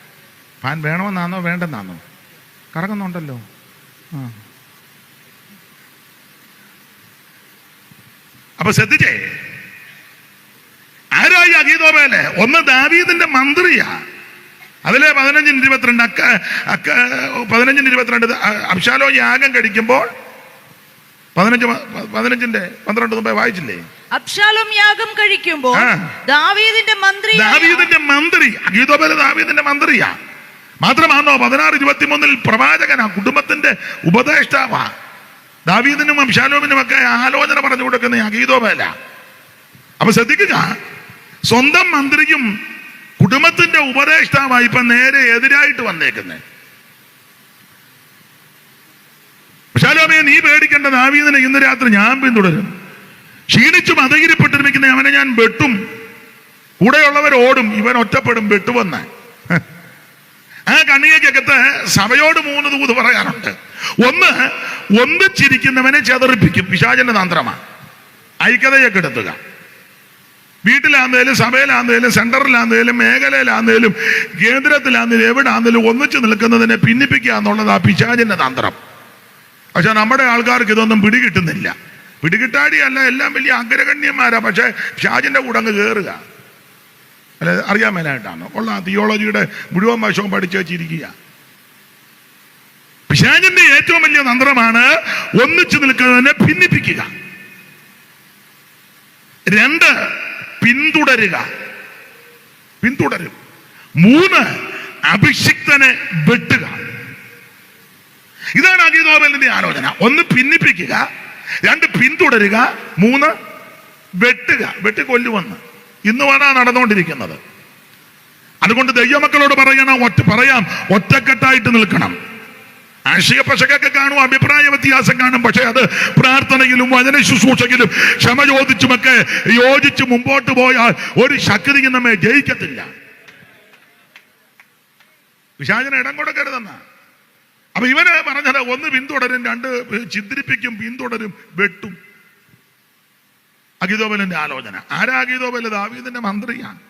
ഫാൻ വേണമെന്നാണോ വേണ്ടെന്നാണോ? കറങ്ങുന്നുണ്ടല്ലോ. അപ്പൊ ശ്രദ്ധിച്ചേ, ആരായി അഹീതോബേല്? ഒന്ന് ദാവീദിന്റെ മന്ത്രിയാ. അതിലെ 15-22 15-22 അബ്ശാലോം യാഗം കഴിക്കുമ്പോൾ 15-12 മുമ്പേ വായിച്ചില്ലേ? അബ്ശാലോം യാഗം കഴിക്കുമ്പോൾ ദാവീദിന്റെ മന്ത്രി അഹീതോബേൽ ദാവീദിന്റെ മന്ത്രിയാ. മാത്രമാണോ 16-23 പ്രവാചകനാ, കുടുംബത്തിന്റെ ഉപദേഷ്ടാവാ. ദാവീദിനും അബ്ശാലോമിനും ഒക്കെ ആലോചന പറഞ്ഞു കൊടുക്കുന്ന അഹീതോബേല. അപ്പൊ ശ്രദ്ധിക്കുക, സ്വന്തം മന്ത്രിയും കുടുംബത്തിന്റെ ഉപദേഷ്ടാവായി ഇപ്പൊ നേരെ എതിരായിട്ട് വന്നേക്കുന്നത്. അബ്ശാലോമേ, നീ പേടിക്കേണ്ട, ദാവീദിനെ ഇന്ന് രാത്രി ഞാൻ പിന്തുടരും. ക്ഷീണിച്ചും അധൈര്യപ്പെട്ടിരിക്കുന്ന അവനെ ഞാൻ വെട്ടും. കൂടെയുള്ളവർ ഓടും, ഇവൻ ഒറ്റപ്പെടും, വെട്ടുവന്ന്. ആ കണ്ണികക്കകത്ത് സഭയോട് 3 ദൂത് പറയാറുണ്ട്. ഒന്ന്, ഒന്നിച്ചിരിക്കുന്നവനെ ചെതറിപ്പിക്കും. പിശാചന്റെ തന്ത്രമാണ്. ഐക്യതയെ കെടുത്തുക. വീട്ടിലാന്നേലും സഭയിലാന്നേലും സെന്ററിലാന്നേലും മേഖലയിലാന്നേലും കേന്ദ്രത്തിലാന്നേലും എവിടാന്നേലും ഒന്നിച്ചു നിൽക്കുന്നതിനെ ഭിന്നിപ്പിക്കുക എന്നുള്ളത് ആ പിശാചിന്റെ തന്ത്രം. പക്ഷെ നമ്മുടെ ആൾക്കാർക്ക് ഇതൊന്നും പിടികിട്ടുന്നില്ല. പിടികിട്ടാടിയല്ല, എല്ലാം വലിയ അഗ്രഗണ്യന്മാരാ. പക്ഷെ പിശാചിന്റെ കൂടെ അങ്ങ് കയറുക. അല്ലെ, അറിയാൻ മേലായിട്ടാണ് ഉള്ള തിയോളജിയുടെ മുഴുവൻ വശവും പഠിച്ചു വെച്ചിരിക്കുക. പിശാചിന്റെ ഏറ്റവും വലിയ തന്ത്രമാണ് ഒന്നിച്ചു നിൽക്കുന്നതിനെ ഭിന്നിപ്പിക്കുക. 2, പിന്തുടരും. 3, അഭിഷിക്തനെ വെട്ടുക. ഇതാണ് അഹീതോബേലിന്റെ ആലോചന. 1 ഭിന്നിപ്പിക്കുക, 2 പിന്തുടരുക, 3 വെട്ടുക. വെട്ടിക്കൊല്ലുവന്ന്. ഇന്നുമാണ് നടന്നുകൊണ്ടിരിക്കുന്നത്. അതുകൊണ്ട് ദൈവമക്കളോട് പറയാം, ഒറ്റക്കെട്ടായിട്ട് നിൽക്കണം. ആശയ പശകൊക്കെ കാണും, അഭിപ്രായ വ്യത്യാസം കാണും. പക്ഷെ അത് പ്രാർത്ഥനയിലും വചന ശുശ്രൂഷയിലും ക്ഷമ ചോദിച്ചുമൊക്കെ യോജിച്ച് മുമ്പോട്ട് പോയാൽ ഒരു ശക്തിയും നമ്മെ ജയിക്കത്തില്ല. പിശാചിന് ഇടം കൊടുക്കരുതെന്ന. അപ്പൊ ഇവന് പറഞ്ഞത്, ഒന്ന് പിന്തുടരും, രണ്ട് ചിദ്രിപ്പിക്കും, പിന്തുടരും, വെട്ടും. അഗീതോബലിന്റെ ആലോചന. ആരാ അഗീതോബല്? ദാവീദിന്റെ മന്ത്രിയാണ്,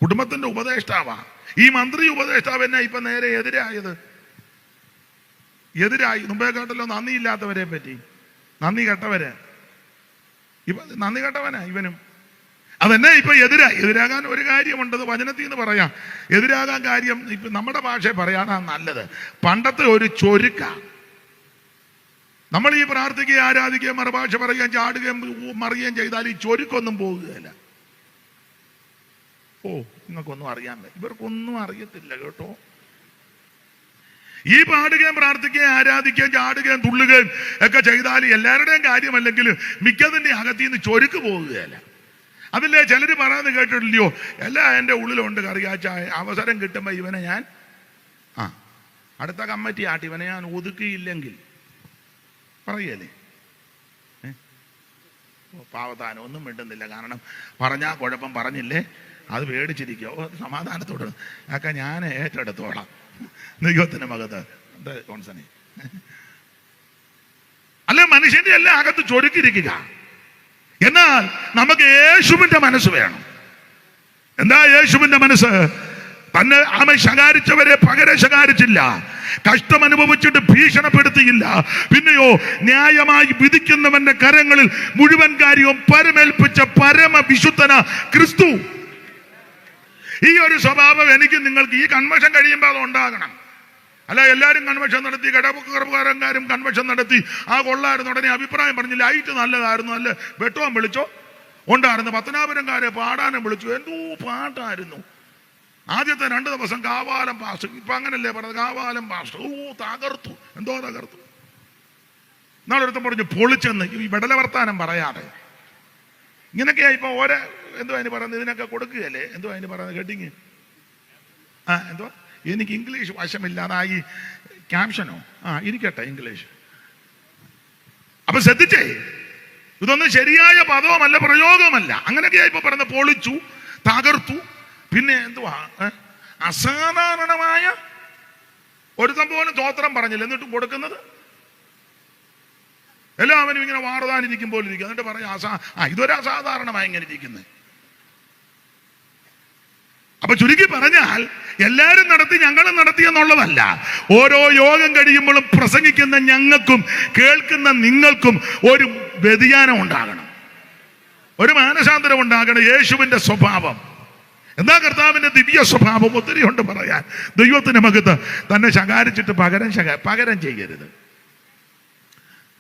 കുടുംബത്തിന്റെ ഉപദേഷ്ടാവാ. ഈ മന്ത്രി ഉപദേഷ്ടാവ് എന്നെ ഇപ്പൊ നേരെ എതിരായി. മുമ്പേ കേട്ടല്ലോ നന്ദിയില്ലാത്തവരെ പറ്റി, നന്ദി കെട്ടവര്. ഇപ്പൊ നന്ദി കെട്ടവനാ ഇവനും. അതെന്നെ ഇപ്പൊ എതിരാകാൻ ഒരു കാര്യമുണ്ട്, വചനത്തിൽ നിന്ന് പറയാം. എതിരാകാൻ കാര്യം ഇപ്പൊ നമ്മുടെ ഭാഷ പറയാനാണ് നല്ലത്. പണ്ടത്തെ ഒരു ചൊരുക്ക. നമ്മൾ ഈ പ്രാർത്ഥിക്കുകയും ആരാധിക്കുകയും മറുഭാഷ പറയുകയും ചാടുകയും മറിയുകയും ചെയ്താൽ ഈ ചൊരുക്കൊന്നും പോകുകയില്ല. നിങ്ങൾക്കൊന്നും അറിയാൻ പറ്റും, ഇവർക്കൊന്നും അറിയത്തില്ല കേട്ടോ. ഈ പാടുകയും പ്രാർത്ഥിക്കുകയും ആരാധിക്കുകയും ചാടുകയും തുള്ളുകയും ഒക്കെ ചെയ്താൽ എല്ലാവരുടെയും കാര്യമല്ലെങ്കിൽ മിക്കതിൻ്റെ അകത്തിൽ നിന്ന് ചൊരുക്ക് പോകുകയല്ല. അതില്ലേ ചിലർ പറയാന്ന് കേട്ടിട്ടില്ലയോ, എല്ലാം എൻ്റെ ഉള്ളിലുണ്ട് കറിയാച്ച, അവസരം കിട്ടുമ്പോൾ ഇവനെ ഞാൻ അടുത്ത കമ്മിറ്റി ആട്ടി ഇവനെ ഞാൻ ഒതുക്കിയില്ലെങ്കിൽ പറയല്ലേ. പാവത്താനം ഒന്നും മിണ്ടുന്നില്ല, കാരണം പറഞ്ഞാൽ കുഴപ്പം, പറഞ്ഞില്ലേ അത് പേടിച്ചിരിക്കോ, അത് സമാധാനത്തോട് ഒക്കെ ഞാൻ ഏറ്റെടുത്തോളാം. ദൈവത്തിന്റെ മകത്ത് കോൺസണി അല്ല, മനുഷ്യന്റെ എല്ലാം അകത്ത് ചൊരുക്കിരിക്കുക. എന്നാൽ നമുക്ക് യേശുവിന്റെ മനസ്സ് വേണം. എന്താ യേശുവിന്റെ മനസ്സ്? തന്നെ അവൻ ശകാരിച്ചവരെ പകരം ശകാരിച്ചില്ല, കഷ്ടം അനുഭവിച്ചിട്ട് ഭീഷണപ്പെടുത്തിയില്ല. പിന്നെയോ ന്യായമായി വിധിക്കുന്നവന്റെ കരങ്ങളിൽ മുഴുവൻ കാര്യവും പരമേൽപ്പിച്ച പരമ വിശുദ്ധന ക്രിസ്തു. ഈ ഒരു സ്വഭാവം എനിക്ക് നിങ്ങൾക്ക് ഈ കൺവെൻഷൻ കഴിയുമ്പോൾ അത് ഉണ്ടാകണം. അല്ല എല്ലാവരും കൺവെൻഷൻ നടത്തി, കടപ്പുകാരന്മാരും കൺവെൻഷൻ നടത്തി, ആ കൊള്ളായിരുന്നു, ഉടനെ അഭിപ്രായം പറഞ്ഞു, ലൈറ്റ് നല്ലതായിരുന്നു, നല്ല വെട്ടവും വിളിച്ചോ ഉണ്ടായിരുന്നു, പത്തനാപുരംകാരെ പാടാനും വിളിച്ചു, എന്തോ പാട്ടായിരുന്നു. ആദ്യത്തെ 2 ദിവസം കാവാലം പാസ്റ്റർ, ഇപ്പൊ അങ്ങനല്ലേ പറഞ്ഞത്, കാവാലം പാസ്റ്റർ തകർത്തു, എന്തോ തകർത്തു. നാളൊരുത്തം പറഞ്ഞു പൊളിച്ചെന്ന്, ഈ വെടല വർത്താനം പറയാതെ. ഇങ്ങനെയൊക്കെയാ ഇപ്പൊ ഓരോ എന്തോ അതിന് പറയുന്നത്, ഇതിനൊക്കെ കൊടുക്കുകയല്ലേ, എന്തോ അതിന് പറയുന്നത്, ഹെഡിങ് എന്തോ, എനിക്ക് ഇംഗ്ലീഷ് വശമില്ലാതായി, ക്യാപ്ഷനോ ഇരിക്കട്ടെ ഇംഗ്ലീഷ്. അപ്പൊ ശ്രദ്ധിച്ചേ, ഇതൊന്നും ശരിയായ പദവുമല്ല, പ്രയോഗമല്ല. അങ്ങനെയൊക്കെയാ ഇപ്പൊ പറയുന്നത്, പൊളിച്ചു, തകർത്തു. പിന്നെ എന്തുവാ, അസാധാരണമായ ഒരുത്തം പോലും സ്തോത്രം പറഞ്ഞില്ല, എന്നിട്ടും കൊടുക്കുന്നത് എല്ലാവരും ഇങ്ങനെ വാർതാനിരിക്കും പോലെ ഇരിക്കും. എന്നിട്ട് പറയാം ഇതൊരു അസാധാരണമായി ഇങ്ങനെ ഇരിക്കുന്നത്. അപ്പൊ ചുരുക്കി പറഞ്ഞാൽ എല്ലാവരും നടത്തി ഞങ്ങളും നടത്തി എന്നുള്ളതല്ല. ഓരോ യോഗം കഴിയുമ്പോഴും പ്രസംഗിക്കുന്ന ഞങ്ങൾക്കും കേൾക്കുന്ന നിങ്ങൾക്കും ഒരു വ്യതിയാനം ഉണ്ടാകണം, ഒരു മാനസാന്തരം ഉണ്ടാകണം. യേശുവിന്റെ സ്വഭാവം എന്താ? കർത്താവിന്റെ ദിവ്യ സ്വഭാവം ഒത്തിരി ഉണ്ട് പറയാൻ. ദൈവത്തിന്റെ മകത്ത് തന്നെ ശകാരിച്ചിട്ട് പകരം ചെയ്യരുത്.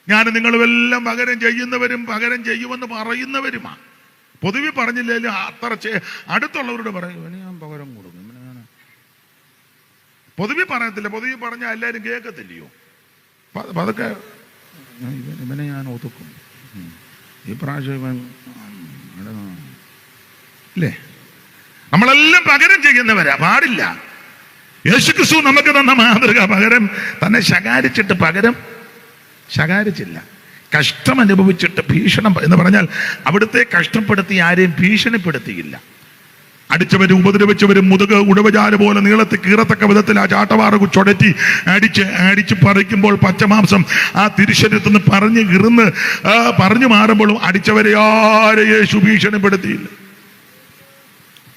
ഞാൻ നിങ്ങളുമെല്ലാം പകരം ചെയ്യുന്നവരും പകരം ചെയ്യുമെന്ന് പറയുന്നവരുമാണ്. പൊതുവെ പറഞ്ഞില്ലേലും അത്ര അടുത്തുള്ളവരോട് പറയും, ഇവന് ഞാൻ പകരം കൊടുക്കും. പൊതുവെ പറയത്തില്ല, പൊതുവെ പറഞ്ഞാൽ എല്ലാവരും കേൾക്കത്തില്ലയോ. അതൊക്കെ ഇവനെ ഞാൻ ഒതുക്കും, ഈ പ്രാവശ്യം ഇവൻ ഇല്ലേ. നമ്മളെല്ലാം പകരം ചെയ്യുന്നവരാ, പാടില്ല. യേശുക്രിസ്തു നമുക്ക് തന്ന മാതൃക, പകരം തന്നെ ശകാരിച്ചിട്ട് പകരം ശകാരിച്ചില്ല. കഷ്ടം അനുഭവിച്ചിട്ട് ഭീഷണം എന്ന് പറഞ്ഞാൽ അവിടുത്തെ കഷ്ടപ്പെടുത്തി ആരെയും ഭീഷണിപ്പെടുത്തിയില്ല. അടിച്ചവരും ഉപദ്രവിച്ചവരും മുതുക് ഉടവജാല പോലെ നീളത്തിൽ കീറത്തക്ക വിധത്തിൽ ആ ചാട്ടവാറ ചൊടറ്റി അടിച്ച് പറിക്കുമ്പോൾ പച്ചമാംസം ആ തിരുശരീരത്തിൽ നിന്ന് പറഞ്ഞു മാറുമ്പോഴും അടിച്ചവരെ ആരെയും യേശു ഭീഷണിപ്പെടുത്തിയില്ല.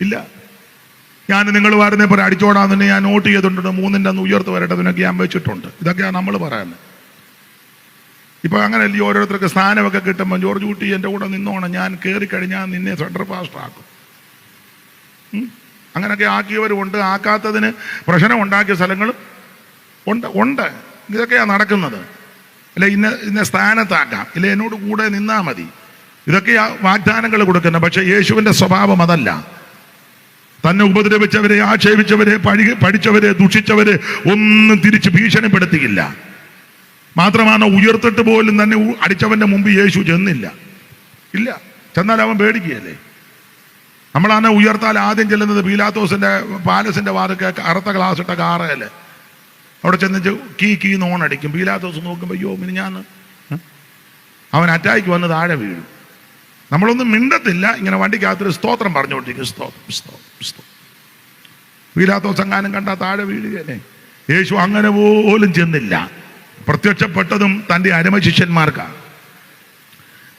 ഇല്ല. ഞാൻ നിങ്ങൾ വരുന്നേ പോലെ അടിച്ചോടാന്ന് ഞാൻ നോട്ട് ചെയ്തിട്ടുണ്ട്, 3ന്റെ അന്ന് ഉയർത്ത് വരട്ടെ, ഇതിനൊക്കെ ഞാൻ വെച്ചിട്ടുണ്ട്. ഇതൊക്കെയാണ് നമ്മൾ പറയുന്നത്. ഇപ്പൊ അങ്ങനെയല്ലേ ഓരോരുത്തർക്ക് സ്ഥാനമൊക്കെ കിട്ടുമ്പോൾ, ജോർജ് കുട്ടി എൻ്റെ കൂടെ നിന്നോണം, ഞാൻ കയറി കഴിഞ്ഞാൽ നിന്നെ സെൻട്രൽ പാസ്റ്റർ ആക്കും. അങ്ങനെയൊക്കെ ആക്കിയവരുമുണ്ട്, ആക്കാത്തതിന് പ്രശ്നം ഉണ്ടാക്കിയ സ്ഥലങ്ങളും ഉണ്ട്. ഇതൊക്കെയാണ് നടക്കുന്നത്. അല്ലെ ഇന്ന സ്ഥാനത്താക്കാം, ഇല്ല എന്നോട് കൂടെ നിന്നാ മതി, ഇതൊക്കെയാ വാഗ്ദാനങ്ങൾ കൊടുക്കുന്നത്. പക്ഷെ യേശുവിന്റെ സ്വഭാവം അതല്ല. തന്നെ ഉപദ്രവിച്ചവരെ, ആക്ഷേപിച്ചവരെ, പഠിച്ചവരെ, ദുഷിച്ചവരെ ഒന്നും തിരിച്ച് ഭീഷണിപ്പെടുത്തിയില്ല. മാത്രമാണ് ഉയർത്തിട്ട് പോലും തന്നെ അടിച്ചവന്റെ മുമ്പ് യേശു ചെന്നില്ല. ഇല്ല, ചെന്നാൽ അവൻ പേടിക്കുകയല്ലേ. നമ്മളാണ് ഉയർത്താൽ ആദ്യം ചെല്ലുന്നത് പീലാത്തോസിന്റെ പാലസിന്റെ വാതൊക്കെ കറുത്ത ഗ്ലാസ് ഇട്ട കാറയല്ലേ, അവിടെ ചെന്ന് കീ നോണടിക്കും. പീലാത്തോസ് നോക്കുമ്പോൾ അയ്യോ ഞാൻ അവൻ അറ്റാക്ക് വന്ന് താഴെ വീഴും. നമ്മളൊന്നും മിണ്ടത്തില്ല, ഇങ്ങനെ വണ്ടിക്കകത്തൊരു സ്തോത്രം പറഞ്ഞുകൊണ്ടിരിക്കും. സ്തോത്രം. പീലാത്തോസ് എങ്ങാനും കണ്ടാൽ താഴെ വീഴുകയല്ലേ. യേശു അങ്ങനെ പോലും ചെന്നില്ല. പ്രത്യക്ഷപ്പെട്ടതും തൻ്റെ അരമ ശിഷ്യന്മാർക്കാണ്.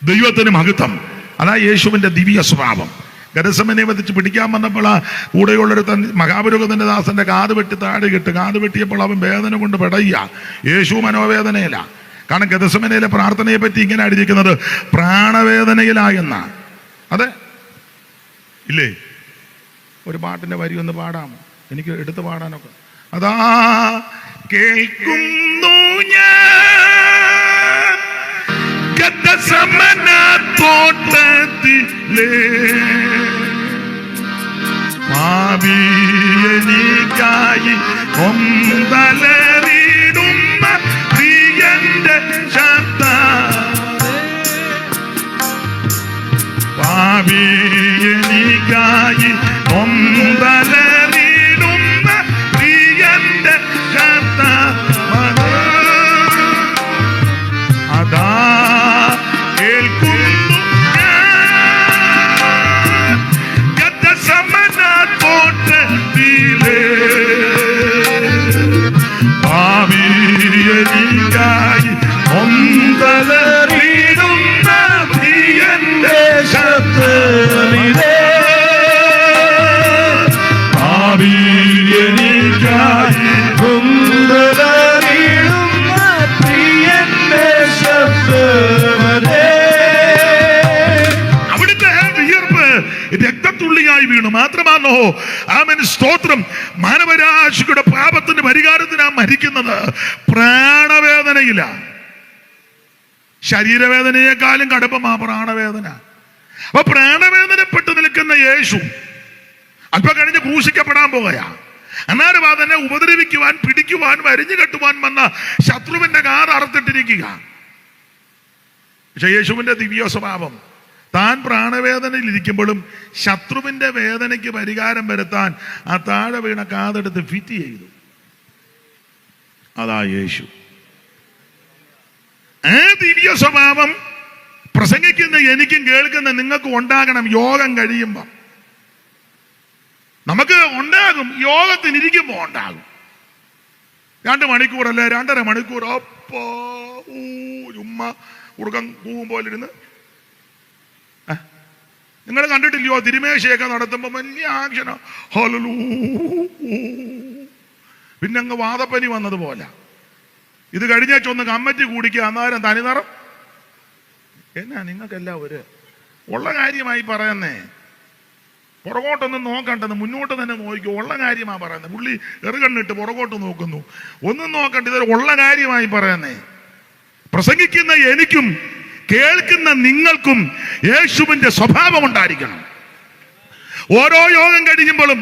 ദൈവത്തിന് മഹത്വം. അതാ യേശുവിന്റെ ദിവ്യ സ്വഭാവം. ഗെത്സമനെ വധിച്ച് പിടിക്കാൻ വന്നപ്പോൾ ആ കൂടെയുള്ളൊരു മഹാപുരോഹിതന്റെ ദാസന്റെ കാത് വെട്ടി താഴെ കിട്ട്. കാത് വെട്ടിയപ്പോൾ അവൻ വേദന കൊണ്ട് പെടയ്യ. യേശു മനോവേദനയില്ല. കാരണം ഗെത്സമനയിലെ പ്രാർത്ഥനയെ പറ്റി ഇങ്ങനെ അടിച്ചിരിക്കുന്നത് പ്രാണവേദനയിലായെന്ന. അതെ ഇല്ലേ? ഒരു പാട്ടിന്റെ വരി ഒന്ന് പാടാമോ? എനിക്ക് എടുത്ത് പാടാനൊക്കെ. അതാ കേൾക്കുന്നു ഞാൻ ഗെത്സമന തോട്ടത്തിലെ പാപിയെനിക്കായി കൊന്തലറിടുന്ന പ്രിയന്റെ ശബ്ദം. പാപിയെനിക്കായി കൊന്തലറിടുന്ന പ്രിയന്റെ ശബ്ദം. അതാ കേൾക്കുന്നു ഗെത്സമന തോട്ടത്തിലെ പാപിയെനിക്കായി കൊന്തലറിടുന്ന പ്രിയന്റെ ശബ്ദമിതേ. പാപിയെനിക്കായി കൊന്തലറിടുന്ന പ്രിയന്റെ ശബ്ദമിതേ. അവിടുത്തെ വിയർപ്പ് രക്തത്തുള്ളിയായി വീണു. മാത്രമാണോ ആമേൻ, സ്തോത്രം. മാനവരാശിയുടെ പാപത്തിന്റെ പരിഹാരത്തിനാ മരിക്കുന്നത് പ്രാണവേദനയില്ല. ശരീരവേദനയെക്കാളും കടുപ്പമാ പ്രാണവേദന. അപ്പൊ പ്രാണവേദനപ്പെട്ട് നിൽക്കുന്ന യേശു അല്പം കഴിഞ്ഞ് ക്രൂശിക്കപ്പെടാൻ പോകയാ. അന്നേരം തന്നെ ഉപദ്രവിക്കുവാൻ, പിടിക്കുവാൻ, വരിഞ്ഞു കെട്ടുവാൻ വന്ന ശത്രുവിന്റെ കാത് അറുത്തിട്ടിരിക്കുക. പക്ഷെ യേശുവിന്റെ ദിവ്യ സ്വഭാവം, താൻ പ്രാണവേദനയിൽ ഇരിക്കുമ്പോഴും ശത്രുവിന്റെ വേദനയ്ക്ക് പരിഹാരം വരുത്താൻ ആ താഴെ വീണ കാതെടുത്ത് ഫിറ്റ് ചെയ്തു. അതാ യേശു. ആ ദിവ്യ സ്വഭാവം പ്രസംഗിക്കുന്ന എനിക്കും കേൾക്കുന്ന നിങ്ങൾക്കും ഉണ്ടാകണം. യോഗം കഴിയുമ്പോ നമുക്ക് ഉണ്ടാകും, യോഗത്തിനിരിക്കുമ്പോ ഉണ്ടാകും. 2 മണിക്കൂറല്ലേ, 2.5 മണിക്കൂർ അപ്പോ ചുമ്മ ഉറക്കം കൂവും പോലെ ഇരുന്ന്. നിങ്ങൾ കണ്ടിട്ടില്ലയോ തിരുമേശയൊക്കെ നടത്തുമ്പോ വലിയ ആക്ഷനോ, ഹല്ലേലൂ, പിന്നെ അങ്ങ് വാദപ്പനി വന്നതുപോലെ. ഇത് കഴിഞ്ഞൊന്ന് കമ്മറ്റി കൂടിക്കുക, അന്നേരം തനിനിറം. എന്നാ നിങ്ങൾക്കെല്ലാം ഒരു ഉള്ള കാര്യമായി പറയുന്നേ. പുറകോട്ടൊന്നും നോക്കണ്ടെന്ന്, മുന്നോട്ട് തന്നെ നോക്കിക്കോ. ഉള്ള കാര്യമാണ് പറയുന്നത്. പുള്ളി എറുകണ്ണിട്ട് പുറകോട്ട് നോക്കുന്നു. ഒന്നും നോക്കണ്ട, ഇതൊരു ഉള്ള കാര്യമായി പറയുന്നേ. പ്രസംഗിക്കുന്ന എനിക്കും കേൾക്കുന്ന നിങ്ങൾക്കും യേശുവിന്റെ സ്വഭാവം ഉണ്ടായിരിക്കണം. ഓരോ യോഗം കഴിയുമ്പോഴും,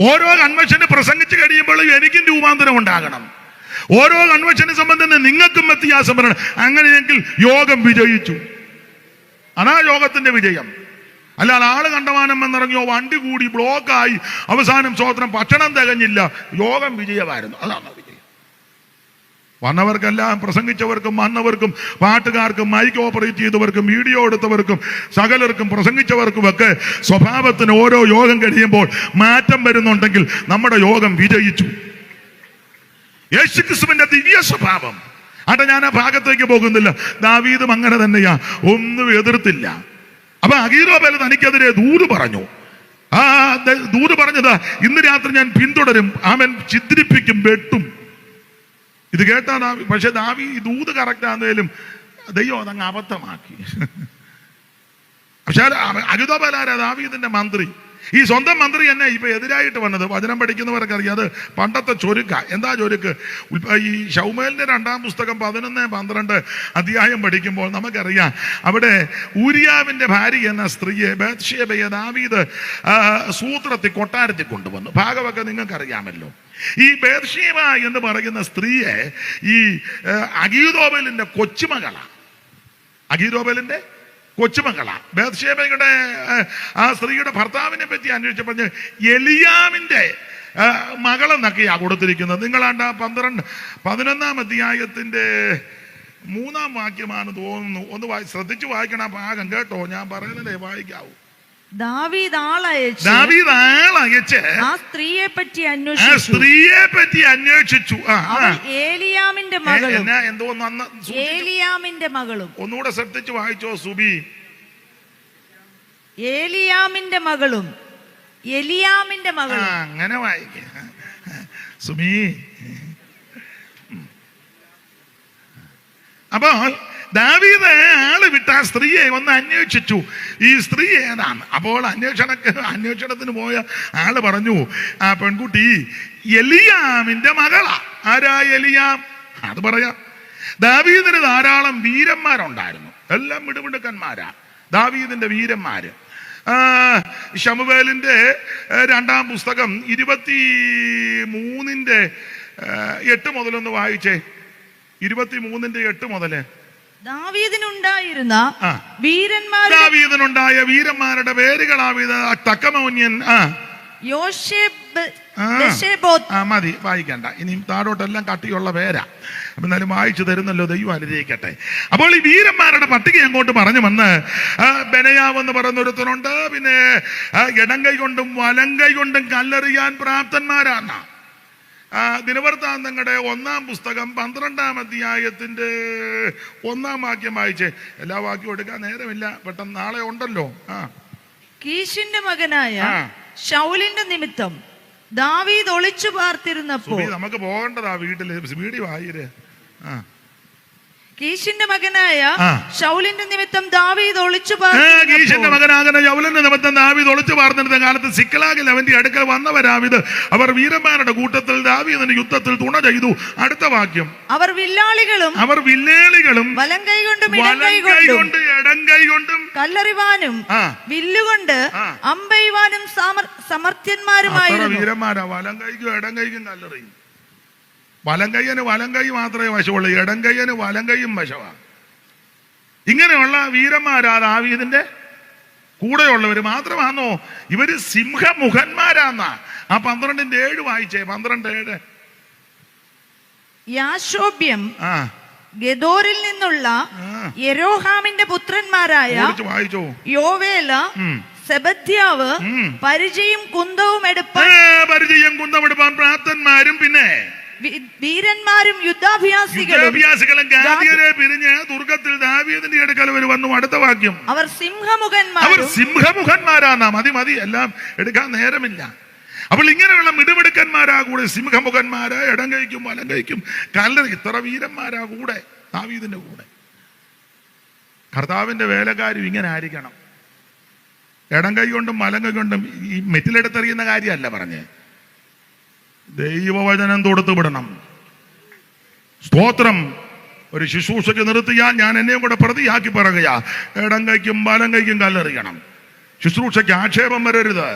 ഓരോ കൺവെൻഷന് പ്രസംഗിച്ച് കഴിയുമ്പോഴും എനിക്കും രൂപാന്തരം ഉണ്ടാകണം. ഓരോ കൺവെൻഷനെ സംബന്ധിച്ച് നിങ്ങൾക്കും വ്യത്യാസം വരണം. അങ്ങനെയെങ്കിൽ യോഗം വിജയിച്ചു. അതാ യോഗത്തിന്റെ വിജയം. അല്ലാതെ ആള് കണ്ടമാനം വന്നിറങ്ങിയോ, വണ്ടി കൂടി ബ്ലോക്കായി, അവസാനം സ്വോത്രം ഭക്ഷണം തികഞ്ഞില്ല, യോഗം വിജയമായിരുന്നു. അതാണ് വിജയം. വന്നവർക്കെല്ലാം, പ്രസംഗിച്ചവർക്കും വന്നവർക്കും പാട്ടുകാർക്കും മൈക്ക് ഓപ്പറേറ്റ് ചെയ്തവർക്കും വീഡിയോ എടുത്തവർക്കും സകലർക്കും പ്രസംഗിച്ചവർക്കും ഒക്കെ സ്വഭാവത്തിന് ഓരോ യോഗം കഴിയുമ്പോൾ മാറ്റം വരുന്നുണ്ടെങ്കിൽ നമ്മുടെ യോഗം വിജയിച്ചു. യേശുക്രിസ്തുവിന്റെ ദിവ്യ സ്വഭാവം. അതെ, ഞാൻ ആ ഭാഗത്തേക്ക് പോകുന്നില്ല. ദാവീദും അങ്ങനെ തന്നെയാ, ഒന്നും എതിർത്തില്ല. അപ്പൊ അഹീതോഫേൽ തനിക്കെതിരെ ദൂത് പറഞ്ഞു. ആ ദൂത് പറഞ്ഞത്, ഇന്ന് രാത്രി ഞാൻ പിന്തുടരും, അവൻ ചിത്രിപ്പിക്കും, വെട്ടും. ഇത് കേട്ടാ പക്ഷെ ഈ ദൂത് കറക്റ്റ് ആണെങ്കിലും ദൈവം അതങ്ങ് അബദ്ധമാക്കി. പക്ഷെ അഹീതോഫേൽ ദാവീദിന്റെ മന്ത്രി. ഈ സ്വന്തം മന്ത്രി തന്നെ ഇപ്പൊ എതിരായിട്ട് വന്നത്. വചനം പഠിക്കുന്നവർക്കറിയാം, അത് പണ്ടത്തെ ചൊരുക്ക. എന്താ ചൊരുക്ക്? ഈ ശൗമേലിന്റെ 2-ാം പുസ്തകം 11-12 അധ്യായം പഠിക്കുമ്പോൾ നമുക്കറിയാം, അവിടെ ഊരിയാവിന്റെ ഭാര്യ എന്ന സ്ത്രീയെ, ബത്ശേബയെ, ദാവീദ് സൂത്രത്തിൽ കൊട്ടാരത്തിൽ കൊണ്ടുവന്നു. ഭാഗമൊക്കെ നിങ്ങൾക്കറിയാമല്ലോ. ഈ ബത്ശേബ എന്ന് പറയുന്ന സ്ത്രീയെ ഈ അഹീതോഫേലിന്റെ കൊച്ചുമകളാണ്. അഹീതോഫേലിന്റെ കൊച്ചുമകളാ. ബത്ശേബയുടെ ആ സ്ത്രീയുടെ ഭർത്താവിനെ പറ്റി അന്വേഷിച്ചപ്പോൾ എലിയാമിന്റെ മകളെന്നൊക്കെയാ കൊടുത്തിരിക്കുന്നത്. നിങ്ങളാണ്ട് 11-ാം അധ്യായത്തിന്റെ 3-ാം വാക്യമാണ് തോന്നുന്നു. ഒന്ന് ശ്രദ്ധിച്ചു വായിക്കണം ആ ഭാഗം കേട്ടോ. ഞാൻ പറയുന്നതേ വായിക്കാവൂ. ദാവീദ് ആളയച്ച് ആ സ്ത്രീയെ പറ്റി അന്വേഷിച്ചു. ഏലിയാമിന്റെ മകളും ഏലിയാമിന്റെ മകളും ഒന്നുകൂടെ ശ്രദ്ധിച്ചു വായിച്ചോ സുബി. ഏലിയാമിന്റെ മകളും അങ്ങനെ വായിക്ക സുമി. അപ്പോൾ ദാവീദ് ആള് വിട്ട ആ സ്ത്രീയെ ഒന്ന് അന്വേഷിച്ചു, ഈ സ്ത്രീ ഏതാണ്. അപ്പോൾ അന്വേഷണത്തിന് പോയ ആള് പറഞ്ഞു, ആ പെൺകുട്ടി എലിയാമിന്റെ മകളാ. ആരാ എലിയാം? അത് പറയാം. ദാവീദിന് ധാരാളം വീരന്മാരുണ്ടായിരുന്നു, എല്ലാം മിടുമിടുക്കന്മാരാ ദാവീദിന്റെ വീരന്മാര്. ശമൂവേലിന്റെ 2-ാം പുസ്തകം 23:8 മുതലൊന്ന് വായിച്ചേ. 23:8 മുതല്. ദാവീദിനുണ്ടായ വീരന്മാരുടെ പേരുകളാവിത് തക്കമോന്യൻ, മതി വായിക്കണ്ട, ഇനി താഴോട്ടെല്ലാം കട്ടിയുള്ള പേരാ. എന്നാലും വായിച്ചു തരുന്നല്ലോ, ദൈവം അനുഗ്രഹിക്കട്ടെ. അപ്പോൾ ഈ വീരന്മാരുടെ പട്ടിക അങ്ങോട്ട് പറഞ്ഞു വന്ന് ബെനയാവ് എന്ന് പറയുന്നൊരുത്തനുണ്ട്. പിന്നെ ഇടങ്കൈ കൊണ്ടും വലങ്കൈ കൊണ്ടും കല്ലെറിയാൻ പ്രാപ്തന്മാരാണ്. ദിനവൃത്താന്തങ്ങളുടെ 1-ാം പുസ്തകം 12-ാം അധ്യായത്തിന്റെ 1-ാം വാക്യം വായിച്ചേ. എല്ലാ വാക്യവും എടുക്കാൻ നേരമില്ല, പെട്ടെന്ന് നാളെ ഉണ്ടല്ലോ. കീശിന്റെ മകനായ ശൗലിന്റെ നിമിത്തം ദാവീദ് ഒളിച്ചു പാർത്തിരുന്നപ്പോൾ നമുക്ക് പോകേണ്ടതാ വീട്ടില്. വീടി വായിര്. കീശിന്റെ മകനായ ശൗലിന്റെ നിമിത്തം ദാവീദ് ഒളിച്ചു പാർത്തിരുന്ന കാലത്ത് സിക്ലാഗിൽ അവന്റെ അടുക്കൽ വന്നവരാവിത്. അവർ വീരന്മാരുടെ കൂട്ടത്തിൽ ദാവീദിന്റെ യുദ്ധത്തിൽ തുണ ചെയ്തു. അടുത്ത വാക്യം. അവർ വില്ലാളികളും വലങ്കൈ കൊണ്ടും ഇടങ്കൈ കൊണ്ടും കല്ലെറിവാനും വില്ലുകൊണ്ട് അമ്പെയ്യുവാനും സമർത്ഥ്യന്മാരുമായിരുന്നു. വീരന്മാരാ. വലങ്കൈക്കും ഇടങ്കൈക്കും കല്ലെറിയും. വലങ്കയ്യന് വലങ്കൈ മാത്രമേ വശമുള്ളൂ, ഇടങ്കയ്യന് വലങ്കൈയും വശമാണ്. ഇങ്ങനെയുള്ള വീരന്മാരാ ദാവീദിന്റെ കൂടെയുള്ളവര്. മാത്രമാണോ ഇവര് സിംഹമുഖന്മാരാന്നാ. ആ 12:7 വായിച്ചേ. 12:7. യാശോബ്യം ഗദോറിൽ നിന്നുള്ള യെരോഹാമിന്റെ പുത്രന്മാരായ യോവേല, സെബദ്യാവ് പരിചയും കുന്തവും എടുപ്പാൻ പ്രാപ്തന്മാരും പിന്നെ വീരന്മാരും യുദ്ധാഭ്യാസികളും പിരിഞ്ഞ് ദുർഗത്തിൽ ദാവീദിന്റെ അടുക്കൽ വന്നു. അടുത്ത വാക്യം. അവർ സിംഹമുഖന്മാരാണ്. മതി, എല്ലാം എടുക്കാൻ നേരമില്ല. അപ്പോൾ ഇങ്ങനെയുള്ള മിടുമിടുക്കന്മാരാ കൂടെ, സിംഹമുഖന്മാരാ, ഇടങ്കൈക്കും വലങ്കൈക്കും കല്ലെറി. ഇത്ര വീരന്മാരാ കൂടെ ദാവീദിന്റെ കൂടെ. കർത്താവിന്റെ വേലക്കാരും ഇങ്ങനെ ആയിരിക്കണം. ഇടങ്കൈ കൊണ്ടും വലങ്കൈ കൊണ്ടും ഈ മെറ്റിലെടുത്തെറിയുന്ന കാര്യമല്ല പറഞ്ഞേ, ദൈവവചനം തൊടുത്തു വിടണം. സ്തോത്രം. ഒരു ശുശ്രൂഷയ്ക്ക് നിർത്തിയാൽ ഞാൻ എന്നെയും കൂടെ പ്രതിയാക്കി പറയുകയാ, ഇടങ്കൈക്കും വലങ്കൈക്കും കല്ലെറിയണം. ശുശ്രൂഷയ്ക്ക് ആക്ഷേപം വരരുത്.